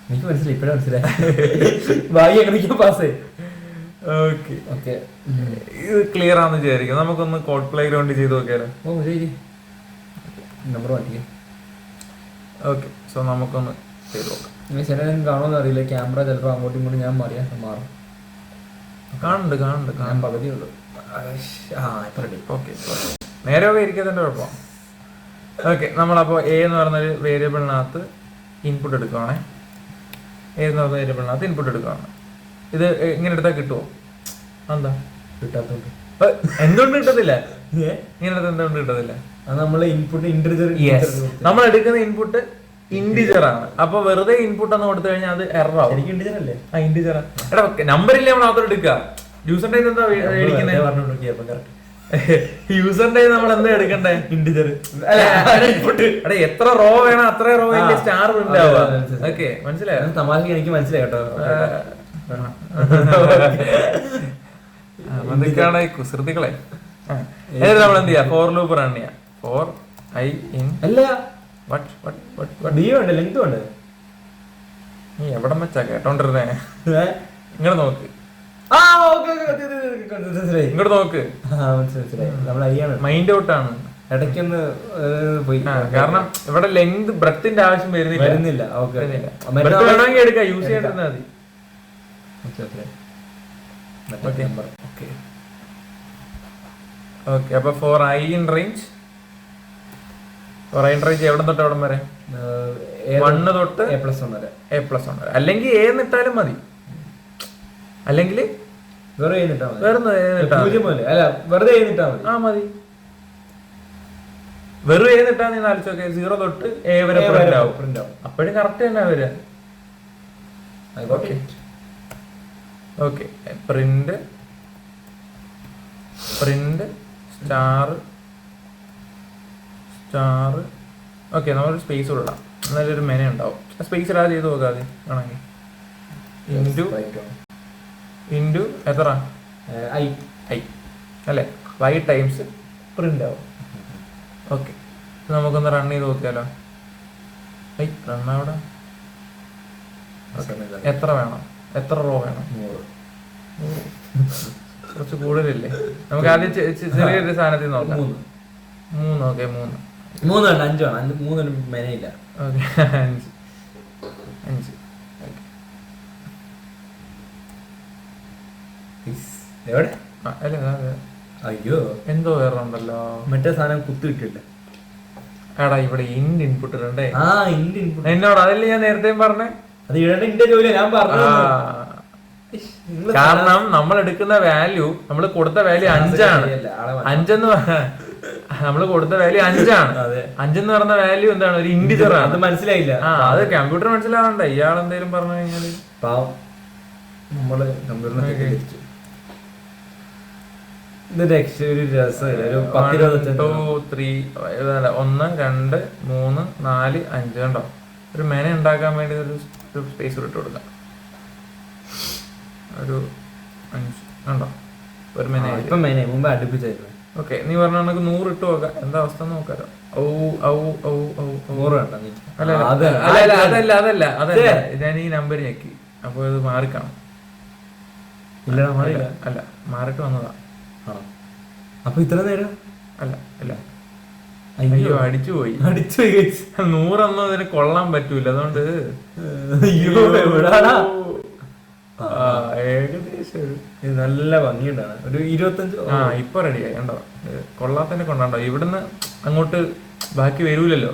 എനിക്ക് മനസ്സിലായി, ഇപ്പഴേ മനസ്സിലായി. ഭാഗ്യം എനിക്ക് പാസ്. ഇത് ക്ലിയർ ആണെന്ന് വിചാരിക്കും. നമുക്കൊന്ന് കോഡ് പ്ലേ ഗ്രൗണ്ട് ചെയ്ത് നോക്കിയാലോ? നമ്പർ മാറ്റിക്കാം. ഓക്കെ, സോ നമുക്കൊന്ന് ചെയ്ത് നോക്കാം. ചിലരും കാണുമെന്ന് അറിയില്ല. ക്യാമറ ചിലപ്പോൾ അങ്ങോട്ടും ഇങ്ങോട്ടും ഞാൻ മാറും. കാണുന്നുണ്ട്. ഞാൻ പകുതിയുള്ളൂ. ഓക്കെ, നേരെ ഇരിക്കുന്നതിന്റെ കുഴപ്പം. ഓക്കെ, നമ്മളപ്പോ എ എന്ന് പറഞ്ഞൊരു വേരിയബിളിനകത്ത് ഇൻപുട്ട് എടുക്കുവാണേ. എ എന്ന് പറഞ്ഞ വേരിയബിളിനകത്ത് ഇൻപുട്ട് എടുക്കുവാണ്. ഇത് ഇങ്ങനെ എടുത്താൽ കിട്ടുമോ? എന്താ കിട്ടാത്തോണ്ട്? എന്തുകൊണ്ട് കിട്ടത്തില്ല? ഇങ്ങനെ എടുത്താൽ എന്തുകൊണ്ട് കിട്ടത്തില്ല? നമ്മൾ എടുക്കുന്ന ഇൻപുട്ട് ഇന്റിജർ ആണ്. അപ്പൊ വെറുതെ ഇൻപുട്ട് എന്ന് കൊടുത്തു കഴിഞ്ഞാൽ അത് എറർ ആവും. ഇന്റിജർ അല്ലേ? ഇന്റിജർ. എടാ നമ്പർ ഇല്ലേ നമ്മൾ മാത്രം എടുക്കുക. യൂസറിന്റെ എന്താ മേടിക്കുന്നത്? യൂസറിന്റെ നമ്മൾ എന്താ എടുക്കണ്ടേ? ഇന്റിജർ. എടാ എത്ര റോ വേണം അത്ര റോ സ്റ്റാർ പ്രിന്റ് ആവുക. ഓക്കെ, മനസ്സിലായോ? തമാശ എനിക്ക് മനസ്സിലായി കേട്ടോ. അതൊക്കെയാണ് ഈ കുസൃതികളെ. നമ്മൾ എന്ത് ചെയ്യാ? ഫോർ ലൂപ്പ് റൺ ചെയ്യാം. ഫോർ ഐ ഇൻ നീ എവിടെ വെച്ചാ കേട്ടോണ്ടിരുന്നേ? ഇങ്ങോട്ട് നോക്ക്, ഇങ്ങോട്ട് നോക്ക്. മൈൻഡ് ഔട്ട് ആണ്. ഇടയ്ക്കൊന്ന് പോയി. കാരണം ഇവിടെ ലെങ്ത് ബ്രെത്തിന്റെ ആവശ്യം വരുന്നില്ല. വേണമെങ്കിൽ എടുക്കാം, യൂസ് ചെയ്തിരുന്നാ മതി. ഓക്കെ, അപ്പൊ ഫോർ ഐ ഇൻ റേഞ്ച് എവിടെ തൊട്ട് എവിടം വരെ? 1 തൊട്ട് A+1 വരെ. അല്ലെങ്കിൽ A എന്നിട്ടാലും മതി, അല്ലെങ്കിൽ വെറുതെ എഴുന്നിട്ടാ മതി. വെറുതെ എഴുന്നിട്ടാ മതി. 0 പോലെ അല്ല, വെറുതെ എഴുന്നിട്ടാ മതി. ആ മതി. വെറും എഴുന്നിട്ടാ നീ ആലോചിച്ചോക്കെ 0 തൊട്ട് A വരെ പ്രിന്റ് ആവും. അപ്പോഴും കറക്റ്റ് തന്നെ വരിക. Okay, print star okay. നമ്മളൊരു സ്പേസ് ഇടാം, എന്നാലും ഒരു മെനു ഉണ്ടാവും. സ്പേസ് ഇടാതെ ചെയ്ത് നോക്കാം അത് ആണെങ്കിൽ. ഇൻറ്റു എത്ര ഐ അല്ലേ, y ടൈംസ് പ്രിന്റ് ആവും. ഓക്കെ, നമുക്കൊന്ന് റൺ ചെയ്ത് നോക്കിയാലോ. റൺ അവിടെ എത്ര വേണം, എത്ര റോ വേണം? കുറച്ച് കൂടുതലല്ലേ? നമുക്ക് ആദ്യം ചെറിയൊരു സാധനത്തിൽ നോക്കാം. 3. ഓക്കെ, 3 വേണ്ട, 5 വേണം. 3 മെനയില്ല. ഓക്കെ, 5. എവിടെ അല്ല, അയ്യോ എന്തോ വേറെ ഉണ്ടല്ലോ, മറ്റേ സാധനം കുത്തു കിട്ടില്ല. എടാ ഇവിടെ ഇൻപുട്ട് ഇടണ്ടേ? ആ ഇൻപുട്ട് എന്നോട് അതല്ലേ ഞാൻ നേരത്തെ പറഞ്ഞേ. അത് ഇടേണ്ട എന്റെ ജോലിയാ, ഞാൻ പറഞ്ഞു. കാരണം നമ്മൾ എടുക്കുന്ന വാല്യൂ, നമ്മൾ കൊടുത്ത വാല്യൂ 5 ആണ്. 5 നമ്മൾ കൊടുത്ത വാല്യൂ 5 ആണ്. 5 എന്ന് പറഞ്ഞ വാല്യൂ എന്താണ്? ഒരു ഇന്റിജർ ആണ്. അത് മനസ്സിലായില്ല. അത് കമ്പ്യൂട്ടർ മനസ്സിലാവണ്ട. ഇയാൾ എന്തേലും പറഞ്ഞു കഴിഞ്ഞാല് പാവം നമ്മള് കമ്പ്യൂട്ടറിനെ തെറ്റിദ്ധരിച്ചു. ഒരു രസം, ഒരു 10 2 3 1 2 3 4 5 കണ്ടോ? ഒരു മെന ഉണ്ടാക്കാൻ വേണ്ടി ഒരു സ്പേസ് ഇട്ട് കൊടുക്കാം. ഒരു 5 കണ്ടോ? ഒരു മെന. ഇപ്പൊ മെന മുമ്പ് അടുപ്പിച്ചായിരുന്നു. ഓക്കെ, നീ പറഞ്ഞ 100 ഇട്ട് നോക്കാം, എന്താ അവസ്ഥ നോക്കാലോ. 100 വേണ്ട. അതല്ല ഞാൻ ഈ നമ്പർ ഞെക്കി, അപ്പൊ ഇത് മാറിക്കാണും. അല്ല, മാറിട്ട് വന്നതാ. അപ്പൊ ഇത്ര നേരം അല്ല അയ്യോ, അടിച്ചുപോയി. 100 ഇതിന് കൊള്ളാൻ പറ്റൂല, അതുകൊണ്ട് ഏകദേശം നല്ല ഭംഗിയുണ്ടാണ്. ഒരു 25. ഇപ്പൊ റെഡിയായി കണ്ടോ? കൊള്ളാത്തന്നെ കൊണ്ടാണ്ടോ, ഇവിടുന്ന് അങ്ങോട്ട് ബാക്കി വരൂലല്ലോ.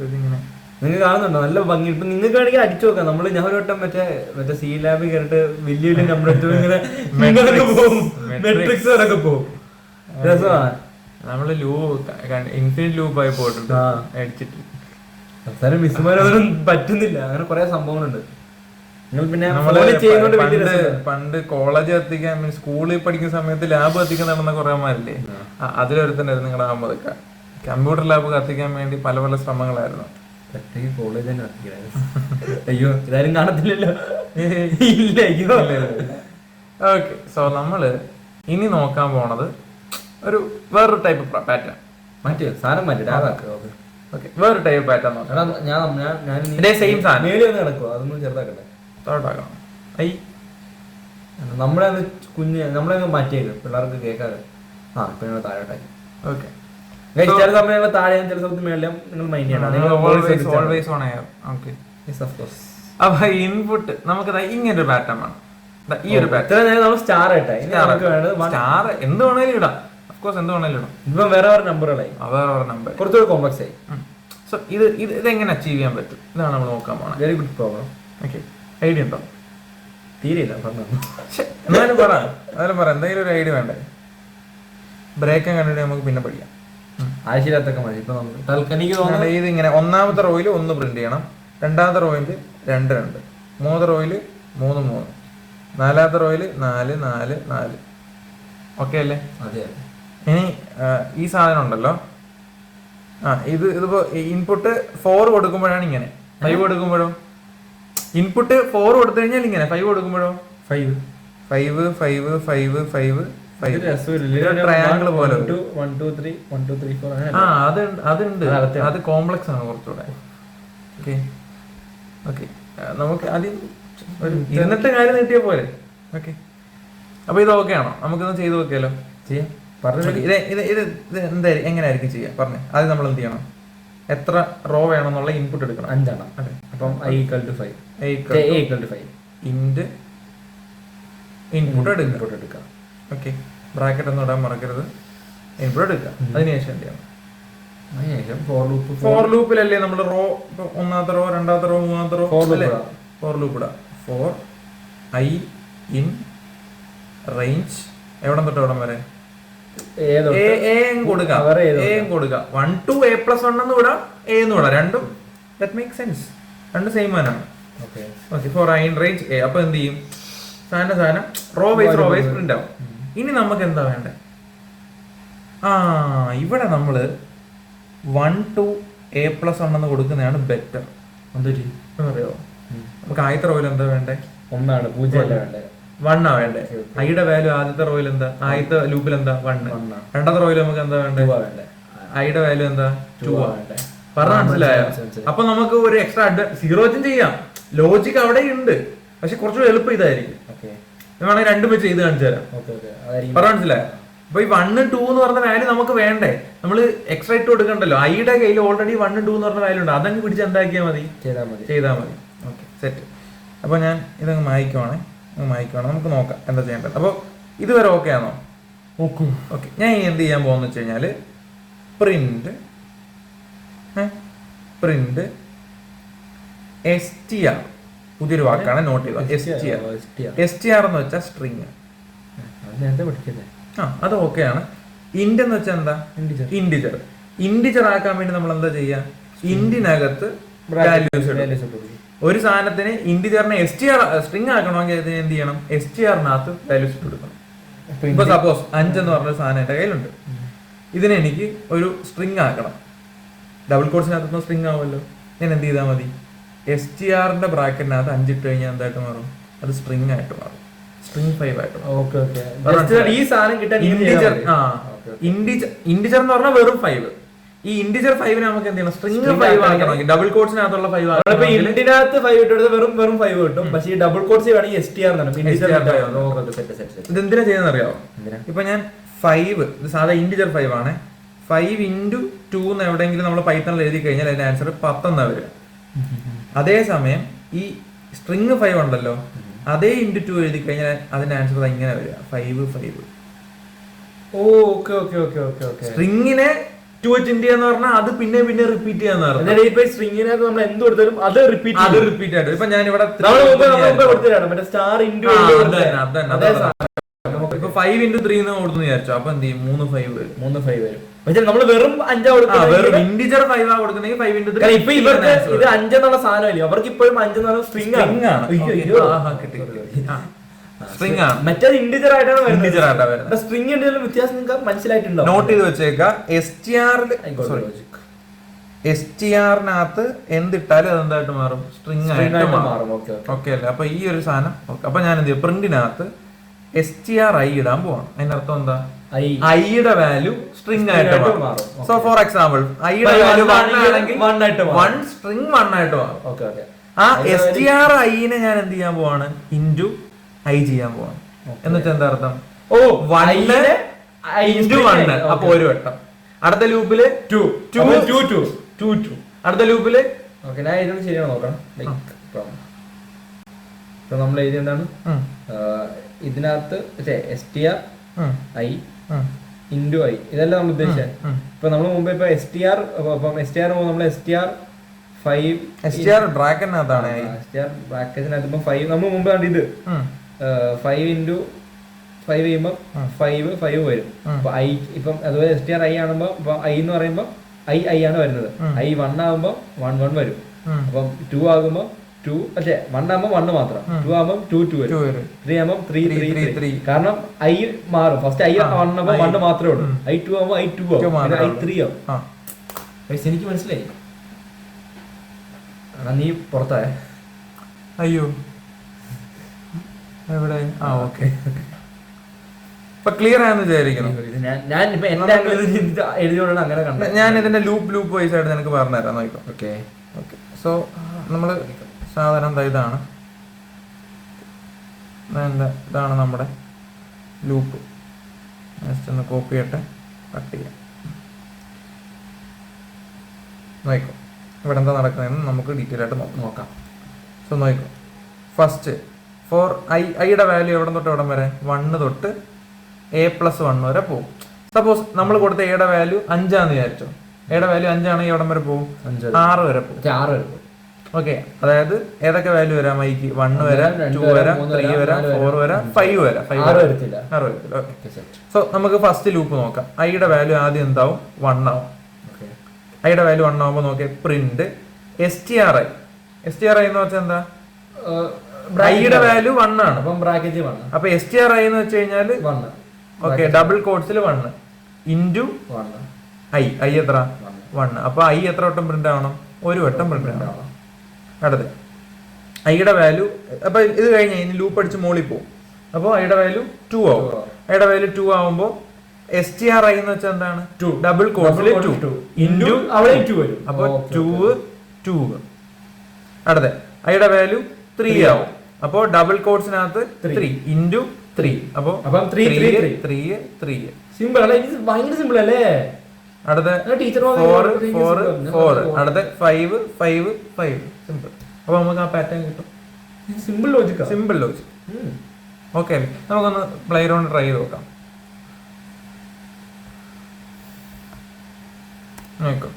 ഇതിങ്ങനെ നിങ്ങൾക്ക് കാണുന്നുണ്ടോ? നല്ല ഭംഗി. ഇപ്പൊ നിങ്ങൾക്ക് വേണമെങ്കിൽ അടിച്ചു നോക്കാം. ഞാൻ ഒരു വട്ടം മറ്റേ സി ലാബിൽ കയറിട്ട് വലിയ വലിയ നമ്പർ ഇങ്ങനെ മെട്രിക്സ് വരൊക്കെ പോകും. രസമാണ്. നമ്മള് ഇൻഫിനിറ്റ് ലൂപ്പ് ആയി പോയിട്ടുണ്ട് അടിച്ചിട്ട്. അവസാനം മിസ്സുമാരൊന്നും പറ്റുന്നില്ല. അങ്ങനെ കുറെ സംഭവങ്ങളുണ്ട്. നിങ്ങൾ പിന്നെ പണ്ട് കോളേജ് കത്തിക്കാൻ, സ്കൂളിൽ പഠിക്കുന്ന സമയത്ത് ലാബ് കത്തിക്കാൻ നടന്ന കുറേമാരില്ലേ, അതിലൊരുത്തണ്ടായിരുന്നു നിങ്ങളുടെ അമ്മതൊക്കെ. കമ്പ്യൂട്ടർ ലാബ് കത്തിക്കാൻ വേണ്ടി പല പല ശ്രമങ്ങളായിരുന്നു. കോളേജ് തന്നെ അയ്യോ, ഇതാരും കാണത്തില്ലല്ലോ. ഇല്ല, അയ്യോ. ഓക്കെ, സോ നമ്മള് ഇനി നോക്കാൻ പോണത് ഒരു വേറൊരു ടൈപ്പ് പാറ്റേൺ. മാറ്റി സാധനം മാറ്റി. ഓക്കെ, വേറൊരു ടൈപ്പ് പാറ്റേൺ നോക്കാം. സെയിം സാധനം മേളിൽ ഒന്ന് കിടക്കുവോ? അതൊന്നും ചെറുതാക്കട്ടെ. തോട്ടാക്കണം. നമ്മളെ നമ്മളെ മാറ്റിയായിരുന്നു പിള്ളേർക്ക് കേൾക്കാതെ. പിന്നെ താഴോട്ടാക്കി. ഓക്കെ, ചില സമയങ്ങളിൽ താഴെ, ചില സമയത്ത് മേളിലും നിങ്ങൾ മൈൻഡ് ചെയ്യണം. അപ്പൊ ഇൻപുട്ട് നമുക്ക് ഇങ്ങനൊരു പാറ്റേൺ വേണം. ഈ ഒരു പാറ്റേൺ സ്റ്റാർ സ്റ്റാർ എന്ത് വേണേലും ഇടാം. ഓഫ്കോഴ്സ് എന്ത് വേണേലും ഇടാം. ഇപ്പം വേറെ വേറെ നമ്പറുകളായി, വേറെ നമ്പർ കുറച്ചുകൂടി കോംപ്ലക്സ് ആയി. സോ ഇതെങ്ങനെ അച്ചീവ് ചെയ്യാൻ പറ്റും, ഇതാണ് നമ്മൾ നോക്കാൻ പോണത്. Very good problem. Okay, idea ഉണ്ടോ? തീരെയില്ല. എന്നാലും പറ എന്തെങ്കിലും ഒരു ഐഡിയ വേണ്ടേ? ബ്രേക്ക് കണ്ടിട്ട് നമുക്ക് പിന്നെ പഠിക്കാം. ആവശ്യമില്ലാത്തൊക്കെ മതി. ഇപ്പൊ നമുക്ക് ഇതിങ്ങനെ ഒന്നാമത്തെ റോയില് 1 പ്രിന്റ് ചെയ്യണം, രണ്ടാമത്തെ റോയില് 2 2, മൂന്നാമത്തെ റോയില് 3 3, നാലാമത്തെ റോയില് 4 4 4. ഓക്കെ അല്ലേ? അതെ. ഇനി ഈ സാധനം ഉണ്ടല്ലോ, ഇതിപ്പോ ഇൻപുട്ട് 4 കൊടുക്കുമ്പോഴാണ് ഇങ്ങനെ, 5 കൊടുക്കുമ്പോഴോ ഇൻപുട്ട് 4 കൊടുത്തു കഴിഞ്ഞാൽ ഇങ്ങനെ, 5 കൊടുക്കുമ്പോഴോ 5 5 5 5 5 ട്രയാങ്കിൾ പോലെ. അതുണ്ട്, അത് കോംപ്ലക്സ് ആണ് കുറച്ചുകൂടെ. ഓക്കെ ഓക്കെ, നമുക്ക് ആദ്യം ഇരുന്നിട്ട് കാര്യം നീട്ടിയ പോലെ. ഓക്കെ, അപ്പൊ ഇത് ഓക്കെ ആണോ? നമുക്കിത് ചെയ്ത് നോക്കിയാലോ? ചെയ്യാം. ഇത് എന്തായാലും എങ്ങനെയായിരിക്കും ചെയ്യാം പറഞ്ഞേ. ആദ്യം നമ്മൾ എന്ത് ചെയ്യണം? എത്ര റോ വേണമെന്നുള്ള ഇൻപുട്ട് എടുക്കണം? 5 എണ്ണം. അതെ. അപ്പം i = 5 ഇൻപുട്ട് എടുക്കാം. ഓക്കെ, ബ്രാക്കറ്റ് ഒന്നും ഇടാൻ മറക്കരുത്. ഇൻപുട്ട് എടുക്കാം. അതിനുശേഷം എന്ത് ചെയ്യണം? ഫോർ ലൂപ്പിലല്ലേ നമ്മൾ റോ, ഒന്നാമത്തെ റോ, രണ്ടാമത്തെ റോ, മൂന്നാമത്തെ റോ, ഫോർ ലൂപ്പ് ഇടാം. 4 i in റേഞ്ച് എവിടെ തൊട്ട് എവിടം വരെ ഏതോ കൊടുക്കാം 1 to A+1 എന്ന് വിടാം, A എന്ന് വിടാം. രണ്ടും ദാറ്റ് മേക്ക് സെൻസ്. രണ്ട് സെയിം ആണ്. Okay for i in range a. അപ്പൊ എന്ത് ചെയ്യും? സാധനം റോ വൈസ് പ്രിന്റ് ആവും. ഇനി നമുക്ക് എന്താ വേണ്ടേ? ഇവിടെ നമ്മള് 1 to A+1 എന്ന് കൊടുക്കുന്നതാണ് ബെറ്റർ. അറിയോ? നമുക്ക് ആദ്യത്തെ റോയിൽ എന്താ വേണ്ടേ? 1 ആ വേണ്ടേ. ഐയുടെ വാല്യൂ ആദ്യത്തെ റോയിൽ എന്താ? ആദ്യത്തെ ലൂപ്പിൽ എന്താ? 1. രണ്ടാമത്തെ റോയിൽ നമുക്ക് എന്താ വേണ്ടേ? ഐയുടെ വാല്യൂ എന്താ? 2 ആ വേണ്ടേ. പറഞ്ഞ മനസ്സിലായോ? അപ്പൊ നമുക്ക് ഒരു എക്സ്ട്രാ സീറോ ചെയ്യാം. ലോജിക് അവിടെ ഉണ്ട്, പക്ഷെ കുറച്ചുകൂടി എളുപ്പം ഇതായിരിക്കും. വേണമെങ്കിൽ രണ്ടും വെച്ച് ചെയ്ത് കാണിച്ചു തരാം. പറഞ്ഞ മനസ്സിലായോ? അപ്പൊ ഈ 1, 2 എന്ന് പറഞ്ഞ വാല്യൂ നമുക്ക് വേണ്ടേ? നമ്മള് എക്സ്ട്രാ ഇട്ട് കൊടുക്കണ്ടല്ലോ. ഐയുടെ കയ്യിൽ ഓൾറെഡി 1, 2 എന്ന് പറഞ്ഞ വാല്യൂ ഉണ്ട്. അതങ്ങ് പിടിച്ച് എന്താക്കിയാൽ മതി, ചെയ്താൽ മതി. Okay set. അപ്പൊ ഞാൻ ഇതങ്ങ് മായ്ക്കുവാണ്. നമുക്ക് നോക്കാം എന്താ ചെയ്യേണ്ടത്. അപ്പൊ ഇതുവരെ ഓക്കെ ആണോ? ഓക്കെ. ഞാൻ എന്ത് ചെയ്യാൻ പോകുന്ന വെച്ച് കഴിഞ്ഞാല് പ്രിന്റ് str, പുതിയൊരു വാക്കാണ്, നോട്ട് ചെയ്ത. str എന്ന് വെച്ചാൽ സ്ട്രിങ്. അത് ഓക്കെയാണ്. ഇന്റ് എന്ന് വെച്ചാൽ എന്താ? ഇന്റിജർ ആക്കാൻ വേണ്ടി നമ്മൾ എന്താ ചെയ്യാ? ഇന്റിനകത്ത് വാല്യൂസ്. ഒരു സാധനത്തിന് ഇന്റിജറിനെ സ്ട്രിങ് ആക്കണമെങ്കിൽ എന്ത് ചെയ്യണം? str-നകത്ത് വാല്യൂസ് ഇട്ട് കൊടുക്കണം. ഇപ്പൊ സപ്പോസ് 5 എന്ന് പറഞ്ഞ സാധനം എന്റെ കയ്യിലുണ്ട്. ഇതിനെ എനിക്ക് ഒരു സ്ട്രിങ് ആക്കണം. ഡബിൾ കോഡ്സിനകത്ത് സ്ട്രിങ് ആവുമല്ലോ. ഞാൻ എന്ത് ചെയ്താൽ മതി? str-ന്റെ ബ്രാക്കറ്റിനകത്ത് 5 ഇട്ട് കഴിഞ്ഞാൽ എന്തായിട്ട് മാറും? അത് സ്ട്രിങ് ആയിട്ട് മാറും. സ്ട്രിങ് 5 ആയിട്ട് മാറും. ഈ സാധനം കിട്ടാൻ ഇന്റിജർ എന്ന് പറഞ്ഞാൽ വെറും 5. ഈ ഇന്റിജർ 5 നമുക്ക് എന്ത് ചെയ്യണം? സ്ട്രിങ് 5 ആക്കണമെങ്കിൽ ഡബിൾ കോഡ്സിനകത്തുള്ള 5 ഇന്റിനകത്ത് 5 ഇട്ടെടുത്ത് വെറും 5 കിട്ടും. പക്ഷേ ഈ ഡബിൾ കോഡ്സ് വേണമെങ്കിൽ str ഇത് എന്തിനാ ചെയ്യുന്ന അറിയാമോ? ഇപ്പൊ ഞാൻ 5, ഇത് സാധാ ഇന്റിജർ 5 ആണ്. 5 into 2 എന്ന് എവിടെയെങ്കിലും നമ്മൾ പൈത്തണിൽ എഴുതി കഴിഞ്ഞാൽ അതിന്റെ ആൻസർ 10 എന്നാ വരിക. അതേസമയം ഈ സ്ട്രിങ് 5 ഉണ്ടല്ലോ, അതേ into 2 എഴുതി കഴിഞ്ഞാൽ അതിന്റെ ആൻസർ ഇങ്ങനെ വരിക, 5. സ്ട്രിങ്ങിനെ 2 വെച്ച് ഇന്ത്യ എന്ന് പറഞ്ഞാൽ അത് പിന്നെ റിപ്പീറ്റ് ചെയ്യാന്ന് പറഞ്ഞു. സ്ട്രിങ്ങിനകത്ത് നമ്മൾ എന്ത് കൊടുത്താലും അത് റിപ്പീറ്റ് ആയിട്ട്. ഇപ്പൊ ഞാൻ ഇവിടെ ഇപ്പൊ 5 into 3 എന്ന് കൊടുത്തു വിചാരിച്ചോ. അപ്പൊ എന്ത് ചെയ്യും? 3 5 വരും. നമ്മൾ വെറും 5 വെറും ഇന്റിജർ 5 ആ കൊടുക്കുന്നെങ്കിൽ 5 into 3. ഇപ്പൊ ഇവർക്ക് ഇത് 5 എന്നുള്ള സാധനമല്ലേ, അവർക്ക് ഇപ്പോഴും 5 എന്ന് പറഞ്ഞ സ്ട്രിങ് ആണ്. സ്ട്രിങ് ആണ്. മറ്റേത് ഇന്റിജർ ആയിട്ടാണ് വരുന്നത്. സ്ട്രിങ് എന്തെങ്കിലും വ്യത്യാസം നിങ്ങൾക്ക് മനസ്സിലായിട്ടുണ്ടോ? നോട്ട് ചെയ്ത് വെച്ചേക്കാം. str-നകത്ത് എന്തിട്ടാലും അതെന്തായിട്ട് മാറും? സ്ട്രിങ് ആയിട്ട് മാറും. ഓക്കെ അല്ലേ? അപ്പൊ ഈ ഒരു സാധനം അപ്പൊ ഞാൻ എന്ത് ചെയ്യും? പ്രിന്റിനകത്ത് str-i ഇടാൻ പോവാണ്. അതിന്റെ അർത്ഥം എന്താ? ഐയുടെ വാല്യൂ സ്ട്രിങ് ആയിട്ട് മാറും. സോ ഫോർ എക്സാമ്പിൾ ഐയുടെ വാല്യൂ 1 ആണെങ്കിൽ 1 സ്ട്രിങ് 1 ആയിട്ട് മാറും. ആ str-i-നെ ഞാൻ എന്ത് ചെയ്യാൻ പോവാണ്? ഇൻറ്റു ഐ ചെയ്യാൻ പോവാണ്. എന്നുവെച്ചാൽ എന്താ അർത്ഥം? 1 into 1. അപ്പൊ ഒരു വട്ടം. അടുത്ത ലൂപ്പില് 2. അടുത്ത ലൂപ്പില് ഞാൻ ഇതൊന്ന് ശരിയാണ് നോക്കണം. നമ്മൾ എഴുതി എന്താണ് ഇതിനകത്ത് str-i into i, ഇതെല്ലാം നമ്മൾ ഉദ്ദേശിച്ചത്. ഇപ്പൊ നമ്മൾ മുമ്പ് ഇപ്പൊ str നമ്മൾ str ബ്രാക്കറ്റിനകത്താണ്. ബ്രാക്കറ്റിനകത്ത് ഇപ്പൊ 5 നമ്മൾ മുമ്പ് കണ്ട് ഇത് 5 into 5 ചെയ്യുമ്പോ 5 വരും. അപ്പൊ ഐ ഇപ്പം അതുപോലെ str-i ആകുമ്പോ ഇപ്പൊ ഐ എന്ന് പറയുമ്പോ ഐ ആണ് വരുന്നത്. i 1 ആകുമ്പോ 1 വരും. അപ്പം 2 ആകുമ്പോ 2, പക്ഷേ 1 ആകുമ്പോ 1 മാത്രം, 2 ആകുമ്പോ 2 വരും, 3 ആകുമ്പോ 3. കാരണം ഐ മാറും. ഫസ്റ്റ് ഐ 1 ആകുമ്പോ 1 മാത്രമേ ഉള്ളൂ. ഐ 2 ആകുമ്പോ ഐ 2 ആവും, ഐ 3 ആവും. എനിക്ക് മനസ്സിലായി. നീ പുറത്തായ അയ്യോ എവിടെ? ഓക്കെ ഇപ്പൊ ക്ലിയർ ആയെന്ന് വിചാരിക്കണം. ഞാൻ ഇപ്പൊ എന്റെ എഴുതിയോണ്ടാണ് അങ്ങനെ കണ്ടത്. ഞാൻ ഇതിന്റെ ലൂപ്പ് വൈസ് ആയിട്ട് നിനക്ക് പറഞ്ഞുതരാം. നോക്കാം. ഓക്കെ സോ നമ്മള് സാധാരണ ഇതാണ് നമ്മുടെ ലൂപ്പ്. ജസ്റ്റ് ഒന്ന് കോപ്പി ചെയ്യട്ടെ, കട്ട് ചെയ്യാം. നോക്കോ ഇവിടെ എന്താ നടക്കുന്നതെന്ന് നമുക്ക് ഡീറ്റെയിൽ ആയിട്ട് നോക്കാം. സോ നോക്കോ, ഫസ്റ്റ് ഫോർ ഐയുടെ വാല്യൂ എവിടെ തൊട്ട് എവിടം വരെ? 1 തൊട്ട് A+1 വരെ പോകും. സപ്പോസ് നമ്മൾ കൊടുത്ത എയുടെ വാല്യൂ 5 ആണെന്ന് വിചാരിച്ചോ. എയുടെ വാല്യൂ 5 ആണെങ്കിൽ എവിടം വരെ പോകും? 6 വരെ പോകും. ഓക്കെ, അതായത് ഏതൊക്കെ വാല്യൂ വരാം ഐക്ക്? 1 വരാം, 2 വരാം, 3 വരാം, 4 വരാം, 5 വരാം. 6 വരത്തില്ല. സോ നമുക്ക് ഫസ്റ്റ് ലൂപ്പ് നോക്കാം. ഐയുടെ വാല്യൂ ആദ്യം എന്താവും? 1 ആവും. ഐയുടെ വാല്യൂ 1 ആവുമ്പോൾ നോക്കിയാൽ പ്രിന്റ് STRI. STRI എന്ന് വെച്ചാൽ എന്താ? ഐയുടെ വാല്യൂ 1 ആണ്. അപ്പൊ STRI എന്ന് വെച്ച് കഴിഞ്ഞാൽ ഓക്കെ ഡബിൾ കോഡ്സിൽ 1 ഇൻറ്റു ഐ എത്ര? 1. അപ്പൊ ഐ എത്ര വട്ടം പ്രിന്റ് ആവണം? ഒരു വട്ടം പ്രിന്റ് ആവണം. അടുത്ത് ഐയുടെ വാല്യൂ, അപ്പൊ ഇത് കഴിഞ്ഞ് ഇനി ലൂപ്പ് അടിച്ച് മോളിൽ പോകും. അപ്പോൾ ഐയുടെ വാല്യൂ 2 ആവും. ഐയുടെ വാല്യൂ 2 ആവുമ്പോൾ STRI എന്ന് വെച്ചാൽ എന്താണ്? ഡബിൾ കോഡ്സിൽ 2 ഇൻറ്റു അപ്പൊ 2. അടുത്ത ഐയുടെ വാല്യൂ 3 ആവും. അപ്പോ ഡബിൾ കോഡ്സിനകത്ത് 3 ഇൻറ്റു 3. അപ്പൊ 3. സിമ്പിൾ അല്ലേ? ഭയങ്കര സിമ്പിൾ അല്ലേ? അടുത്ത 4. അടുത്ത 5. സിമ്പിൾ. അപ്പൊ നമുക്ക് ആ പാറ്റേൺ കിട്ടും. Simple logic. ഓക്കെ, നമുക്കൊന്ന് പ്ലേ ഗ്രൗണ്ട് ട്രൈ ചെയ്ത് നോക്കാം. നോക്കാം.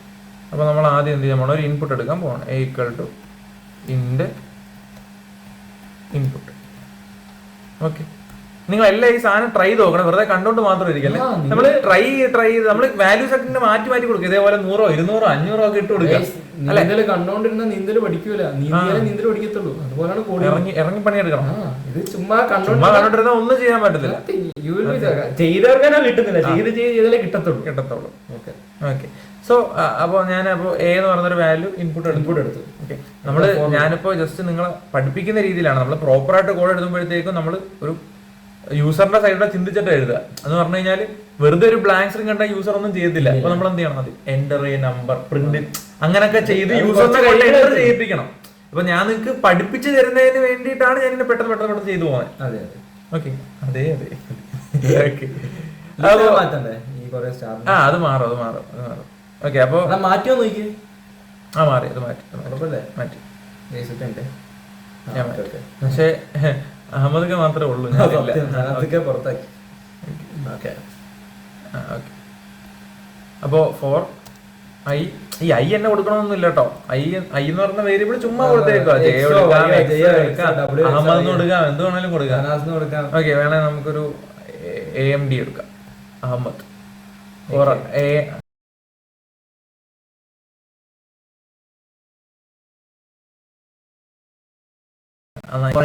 അപ്പൊ നമ്മൾ ആദ്യം എന്ത് ചെയ്യാൻ പോകണം? ഒരു ഇൻപുട്ട് എടുക്കാൻ പോകണം. A = ഇൻഡ് ഇൻപുട്ട്. ഓക്കെ, നിങ്ങൾ എല്ലാം ഈ സാധനം ട്രൈ ചെയ്ത് നോക്കണം. വെറുതെ കണ്ടോണ്ട് മാത്രം ഇരിക്കല്ലേ. നമ്മൾ ട്രൈ ചെയ്ത് നമ്മൾ വാല്യൂസ് ഒക്കെ മാറ്റി കൊടുക്കും. ഇതേപോലെ 100, 200, 500 ഒക്കെ ഇട്ട് കൊടുക്കുക. അല്ലെ കണ്ടോണ്ടിരുന്ന നീന്തല് പഠിക്കൂല, നീന്തല് പഠിക്കത്തുള്ളൂ. അതുപോലാണ് ഇറങ്ങി പണിയെടുക്കണം. ഇത് ചുമ്മാ കണ്ടോണ്ടിരുന്ന ഒന്നും ചെയ്യാൻ പറ്റത്തില്ല. ചെയ്തവർക്കാണ് കിട്ടുന്നില്ല, ചെയ്തേ കിട്ടത്തുള്ളൂ. ഓക്കെ, സോ അപ്പൊ ഞാനപ്പോ A എന്ന് പറഞ്ഞൊരു വാല്യൂ ഇൻപുട്ട് എടുത്തു. ഓക്കെ, ഞാനിപ്പോ ജസ്റ്റ് നിങ്ങളെ പഠിപ്പിക്കുന്ന രീതിയിലാണ്. നമ്മൾ പ്രോപ്പറായിട്ട് കോഡ് എഴുതുമ്പോഴത്തേക്കും നമ്മൾ ഒരു യൂസറിന്റെ സൈഡിലെ ചിന്തിച്ചിട്ട് എഴുതുക. എന്ന് പറഞ്ഞു കഴിഞ്ഞാൽ വെറുതെ ഒരു ബ്ലാങ്ക് സ്ട്രിംഗ് കണ്ട യൂസർ ഒന്നും ചെയ്യത്തില്ല. അപ്പൊ നമ്മൾ എന്ത് ചെയ്യണം? അത് എൻ്റർ നമ്പർ, പ്രിന്റ് അങ്ങനെയൊക്കെ ചെയ്ത് യൂസറിനെ കൊണ്ട് എൻ്റർ ചെയ്യിപ്പിക്കണം. അപ്പൊ ഞാൻ നിങ്ങൾക്ക് പഠിപ്പിച്ചു തരുന്നതിന് വേണ്ടിയിട്ടാണ് ഞാൻ ഇങ്ങനെ പെട്ടെന്ന് ചെയ്തു പോകാൻ. ഓക്കെ, അതെ. അത് മാറും. ഓക്കെ, അപ്പൊ മാറ്റിയോ നോക്കി. മാറി, അത് മാറ്റി. പക്ഷേ അഹമ്മദ് മാത്രമേ ഉള്ളൂ. അപ്പോ 4 ഐ. ഈ ഐ എന്നെ കൊടുക്കണമെന്നില്ല കേട്ടോ. ഐ എന്ന് പറഞ്ഞ വേരിയബിൾ ചുമ്മാ കൊടുത്തേക്കോ. അഹമ്മദ് കൊടുക്കാം, എന്ത് വേണേലും കൊടുക്കാം. ഓക്കെ, വേണേ നമുക്കൊരു AMD എടുക്കാം. Ahmed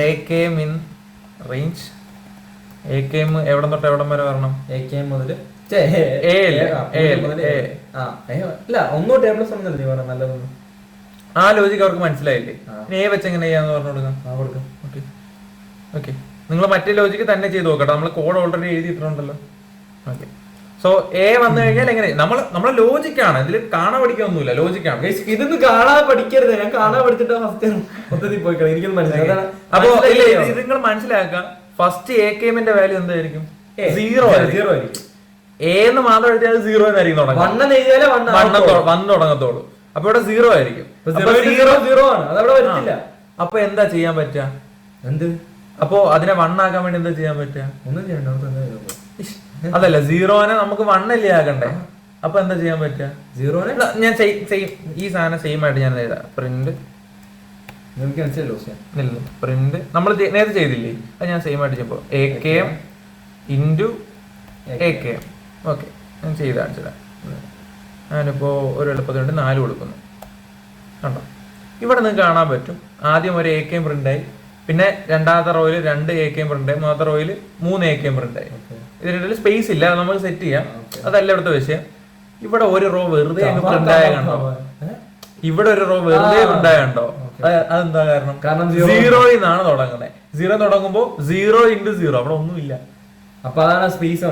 AKM in range. AKM എവിടെ തൊട്ട് എവിടം വരെ വരണം? AKM മുതൽ ആ ലോജിക്ക് അവർക്ക് മനസ്സിലായില്ലേ? A വെച്ച് എങ്ങനെ ചെയ്യാന്ന് പറഞ്ഞു കൊടുക്കാം. ഓക്കെ, നിങ്ങൾ മറ്റേ ലോജിക്ക് തന്നെ ചെയ്ത് നോക്കട്ടെ. നമ്മൾ കോഡ് ഓൾറെഡി എഴുതിയിട്ടുണ്ടല്ലോ. ഓക്കെ, സോ A വന്നു കഴിഞ്ഞാൽ എങ്ങനെ? നമ്മളെ ലോജിക്കാണ്, ഇതിൽ കാണാൻ പഠിക്കാനൊന്നുമില്ല, ലോജിക്കാണ്. ഇതൊന്നും കാണാതെ പഠിക്കരുത്. ഞാൻ കാണാൻ പഠിച്ചിട്ട് മൊത്തത്തിൽ പോയി എനിക്കൊന്നും മനസ്സിലായി. അപ്പൊ ഇത് നിങ്ങൾ മനസ്സിലാക്കാം. ഫസ്റ്റ് AKM വാല്യൂ എന്തായിരിക്കും? 0 ആയിരിക്കും. A എന്ന് മാത്രം എഴുതിയാൽ 0 എന്നായിരിക്കും വന്ന് തുടങ്ങത്തോളൂ. അപ്പൊ ഇവിടെ 0 ആയിരിക്കും. അപ്പൊ എന്താ ചെയ്യാൻ പറ്റുക? അപ്പൊ അതിനെ 1 ആക്കാൻ വേണ്ടി എന്താ ചെയ്യാൻ പറ്റുക? ഒന്നും ചെയ്യണ്ട. അതല്ല, 0നെ നമുക്ക് 1 അല്ലേ ആക്കണ്ടേ? അപ്പൊ എന്താ ചെയ്യാൻ പറ്റുക? 0നെ ഞാൻ ഈ സാധനം സെയിം ആയിട്ട് ഞാൻ എഴുതാം. പ്രിന്റ് പ്രിന്റ് നമ്മൾ നേരത്തെ ചെയ്തില്ലേ, അത് ഞാൻ സെയിം ആയിട്ട് ചെയ്യുമ്പോ AKM ഇൻറ്റു AKM. ഓക്കെ, ഞാൻ ചെയ്ത് കാണിച്ചതാ. ഞാനിപ്പോ ഒരു എളുപ്പത്തിനുണ്ട് 4 കൊടുക്കുന്നു. കണ്ടോ? ഇവിടെ നിങ്ങൾക്ക് കാണാൻ പറ്റും. ആദ്യം ഒരു AKM പ്രിന്റായി, പിന്നെ രണ്ടാമത്തെ റോയില് 2 AKM പ്രിന്റായി, മൂന്നാമത്തെ റോയില് 3 AKM പ്രിന്റായി. ഇതിനിടയിൽ സ്പേസ് ഇല്ല, നമുക്ക് സെറ്റ് ചെയ്യാം. അതല്ല ഇവിടുത്തെ വിഷയം. ഇവിടെ ഒരു റോ വെറുതെ പ്രിന്റായ കണ്ടോ? ഇവിടെ ഒരു റോ വെറുതെ പ്രിന്റായ കണ്ടോ? അതെന്താ കാരണം? 0 നിന്നാണ് തുടങ്ങുന്നത്. 0 തുടങ്ങുമ്പോ 0 × 0 അവിടെ ഒന്നുമില്ല. അപ്പൊ അതാണ് സ്പേസ്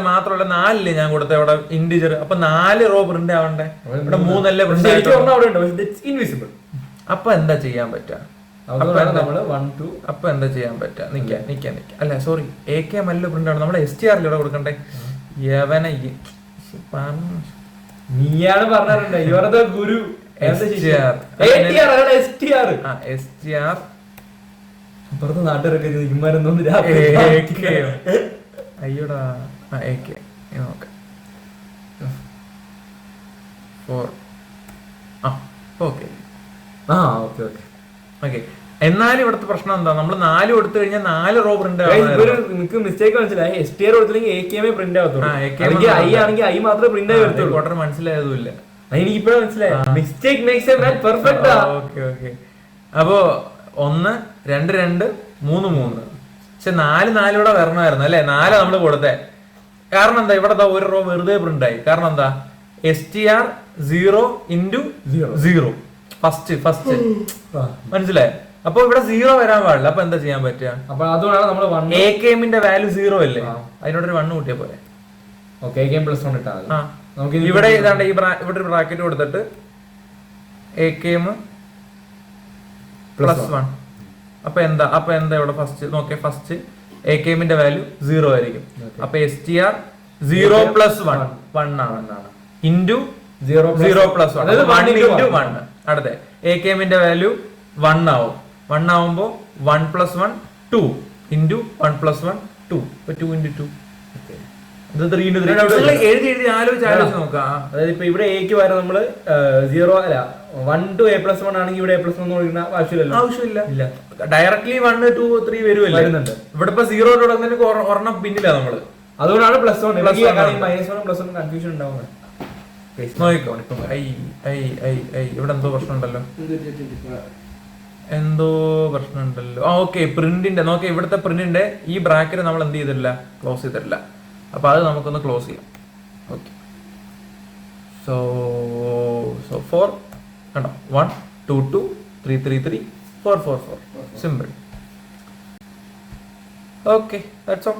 മാത്രമല്ല 4 ഞാൻ കൊടുത്ത ഇവിടെ ഇന്റിജർ. അപ്പൊ 4 റോ പ്രിന്റ് ആവണ്ടേ? ഇവിടെ 3 അല്ലേ പ്രിന്റ്. അപ്പൊ എന്താ ചെയ്യാൻ പറ്റുക? അപ്പൊ എന്താ ചെയ്യാൻ പറ്റുക? നിക്ക അല്ല സോറി, AKM അല്ല പ്രിന്റ് ആണ്. നമ്മളെ STR ഇവിടെ കൊടുക്കണ്ടേ? നീയാണ് പറഞ്ഞിട്ടുണ്ട്. ഇവരുടെ ഗുരു STR പുറത്ത് നാട്ടുകാരൊക്കെ ഇമാരൊന്നും അയ്യോടാ. നോക്കാം. 4 ഓക്കെ, ആ ഓക്കെ ഓക്കെ. ഓക്കെ, എന്നാലും ഇവിടുത്തെ പ്രശ്നം എന്താ, നമ്മൾ 4 കൊടുത്തു കഴിഞ്ഞാൽ 4 റോ പ്രിന്റ് നിങ്ങൾക്ക് മിസ്റ്റേക്ക് മനസ്സിലായി. STR കൊടുത്തില്ലെങ്കിൽ AKM പ്രിന്റ് ആവത്തുള്ളൂ. ഐ ആണെങ്കിൽ ഐ മാത്രമേ പ്രിന്റ് ആയി വരത്തുള്ളൂ. മനസ്സിലായതുമില്ല, എനിക്ക് ഇപ്പഴാ മനസ്സിലായി. Mistake makes a man perfect. Okay okay. അപ്പോ 1 2 2 3 3, പക്ഷെ 4 4 ഇവിടെ വരണമായിരുന്നു അല്ലെ. 4 നമ്മള് കൊടുത്തേ. കാരണം എന്താ, ഇവിടെ ഒരു റോ വെറുതെ പ്രിന്റ് ആയി. കാരണം എന്താ, STR 0 × 0 ഫസ്റ്റ് മനസ്സിലായി. അപ്പൊ ഇവിടെ 0 വരാൻ പാടില്ല. അപ്പൊ എന്താ ചെയ്യാൻ പറ്റുക? അപ്പൊ അതുകൊണ്ടാണ് നമ്മൾ AKMന്റെ വാല്യൂ 0 അല്ലേ, അതിനോടൊരു 1 കൂട്ടിയാ പോലെ. ഓക്കെ, AKM +1 ഇട്ടാ മതി. ഇവിടെ ഏതാണ്ട് ഇവിടെ ഒരു ബ്രാക്കറ്റ് കൊടുത്തിട്ട് AKM +1. അപ്പൊ എന്താ ഇവിടെ ഫസ്റ്റ് നോക്കിയ, ഫസ്റ്റ് AKMന്റെ വാല്യൂ 0 ആയിരിക്കും. അപ്പൊ STR 0 + 1 ആണ് ഇൻറ്റു 0 + 1, അതായത് 1 × 1. അടുത്ത AKMന്റെ വാല്യൂ 1 ആവും. 1 ആവുമ്പോ 1 + 1 2 ഇൻറ്റു 1 + 1 2. 2 × 2 എഴുതി ആലോചിച്ച് നോക്കാം. അതായത് ഇപ്പൊ ഇവിടെ എക്ക് വരെ നമ്മള് 0 അല്ല 1 to A+1 ആണെങ്കിൽ ഇവിടെ A+1 കൊടുക്കുന്ന ആവശ്യമില്ല. ഡയറക്ട്ലി 1 2 3 വരുന്നുണ്ട്. ഇവിടെ ഇപ്പൊ 0 തുടങ്ങുന്നതിന് ഒരെണ്ണം പിന്നില്ല നമ്മള്. അതുകൊണ്ടാണ് +1 -1 +1 കൺഫ്യൂഷൻ ഉണ്ടാവുന്നത്. നോക്കിക്കോ, ഇവിടെ എന്തോ പ്രശ്നമുണ്ടല്ലോ. ഓക്കെ, പ്രിന്റിന്റെ നോക്കി, ഇവിടുത്തെ പ്രിന്റിന്റെ ഈ ബ്രാക്കറ്റ് നമ്മൾ എന്ത് ചെയ്തിട്ടില്ല, ക്ലോസ് ചെയ്തിട്ടില്ല. അപ്പൊ അത് നമുക്കൊന്ന് ക്ലോസ് ചെയ്യാം. ഓക്കെ, സോ 4 കണ്ടോ, 1 2 2 3 3 3 4 4 4. Simple. Okay, that's all.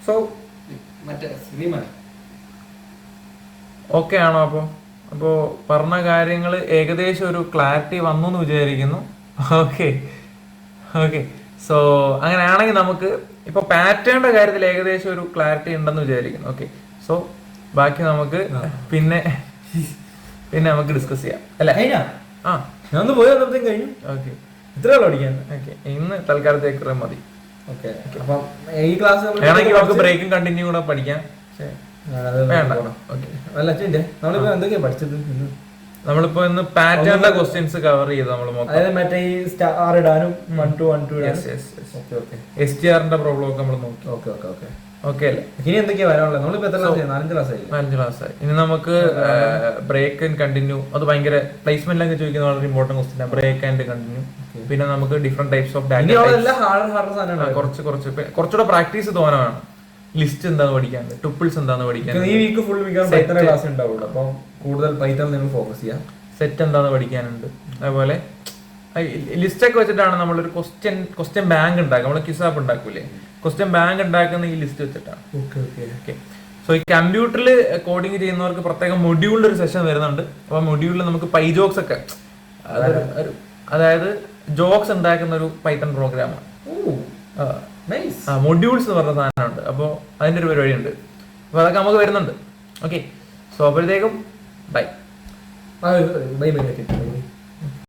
So okay ആണോ? അപ്പോ പറഞ്ഞ കാര്യങ്ങൾ ഏകദേശം ഒരു ക്ലാരിറ്റി വന്നു എന്ന് വിചാരിക്കുന്നു. Okay okay. സോ അങ്ങനെയാണെങ്കിൽ നമുക്ക് ഇപ്പൊ പാറ്റേണിന്റെ കാര്യത്തിൽ ഏകദേശം ഒരു ക്ലാരിറ്റി ഉണ്ടെന്ന് വിചാരിക്കുന്നു. ഓക്കെ, സോ ബാക്കി നമുക്ക് പിന്നെ നമുക്ക് ഡിസ്കസ് ചെയ്യാം അല്ലെ. ആ, ഞാൻ ഒന്ന് പോയി വന്നപ്പോഴത്തേക്കും കഴിഞ്ഞു. ഓക്കെ, ഇത്രയുള്ളൂ പഠിക്കാൻ. ഓക്കെ, ഇന്ന് തൽക്കാലത്തേക്ക് മതി. ഓക്കെ, അപ്പം ഈ ക്ലാസ് വേണമെങ്കിൽ നമുക്ക് ബ്രേക്കും കണ്ടിന്യൂ കൂടെ പഠിക്കാം. വേണ്ട. ഓക്കെ, നമ്മളിപ്പോ എന്തൊക്കെയാ പഠിച്ചത്? നമ്മളിപ്പോ ഇന്ന് പാറ്റേണിന്റെ ക്വസ്റ്റ്യൻസ് കവർ ചെയ്തു. നമ്മൾ മറ്റേ ഈ സ്റ്റാർ ഇടാനും 1 to 1 to STRന്റെ പ്രോബ്ലം ഒക്കെ നമ്മൾ നോക്കി. ഓക്കെ അല്ലേ? ഇനി എന്തൊക്കെയാ വരാനുള്ളത്? നമ്മളിപ്പോ എത്ര ക്ലാസ്? 4 ക്ലാസ് ആയി. ഇനി നമുക്ക് ബ്രേക്ക് ആൻഡ് കണ്ടിന്യൂ, അത് ഭയങ്കര പ്ലേസ്മെന്റിലൊക്കെ ചോദിക്കുന്ന വളരെ important question. Break and continue. പിന്നെ നമുക്ക് ഡിഫറെന്റ് ടൈപ്സ് ഓഫ് ഡാറ്റ, കുറച്ചുകൂടെ പ്രാക്ടീസ് തോന്നാണ്. ലിസ്റ്റ് എന്താന്ന് പഠിക്കാനുണ്ട്, ടുപ്പിൾസ് എന്താന്ന് പഠിക്കാനുണ്ട്. ഈ വീക്ക് ഫുൾ ക്ലാസ് ഉണ്ടാവുള്ളൂ. അപ്പം കൂടുതൽ പൈത്തൺ നിങ്ങൾ ഫോക്കസ് ചെയ്യാം. സെറ്റ് എന്താന്ന് പഠിക്കാനുണ്ട്. അതുപോലെ ലിസ്റ്റ് ഒക്കെ വെച്ചിട്ടാണ് നമ്മളൊരു ക്വസ്റ്റ്യൻ ബാങ്ക് ഉണ്ടാക്കുക. നമ്മൾ കിസാപ്പ് ഉണ്ടാക്കൂലേ, ക്വസ്റ്റ്യൻ ബാങ്ക് ഉണ്ടാക്കുന്ന ഈ ലിസ്റ്റ് വെച്ചിട്ടാണ്. ഓക്കെ. സോ ഈ കമ്പ്യൂട്ടറിൽ കോഡിങ് ചെയ്യുന്നവർക്ക് പ്രത്യേകം മൊഡ്യൂളിൽ ഒരു സെഷൻ വരുന്നുണ്ട്. അപ്പൊ മൊഡ്യൂളിൽ നമുക്ക് പൈജോക്സ് ഒക്കെ, അതായത് ജോക്സ് ഉണ്ടാക്കുന്ന ഒരു പൈത്തൺ പ്രോഗ്രാമാണ്. മൊഡ്യൂൾസ് എന്ന് പറഞ്ഞ സാധനമുണ്ട്. അപ്പോൾ അതിൻ്റെ ഒരു പരിപാടിയുണ്ട്. അപ്പോൾ അതൊക്കെ നമുക്ക് വരുന്നുണ്ട്. ഓക്കെ, സോ അപ്പോഴത്തേക്കും ബൈ.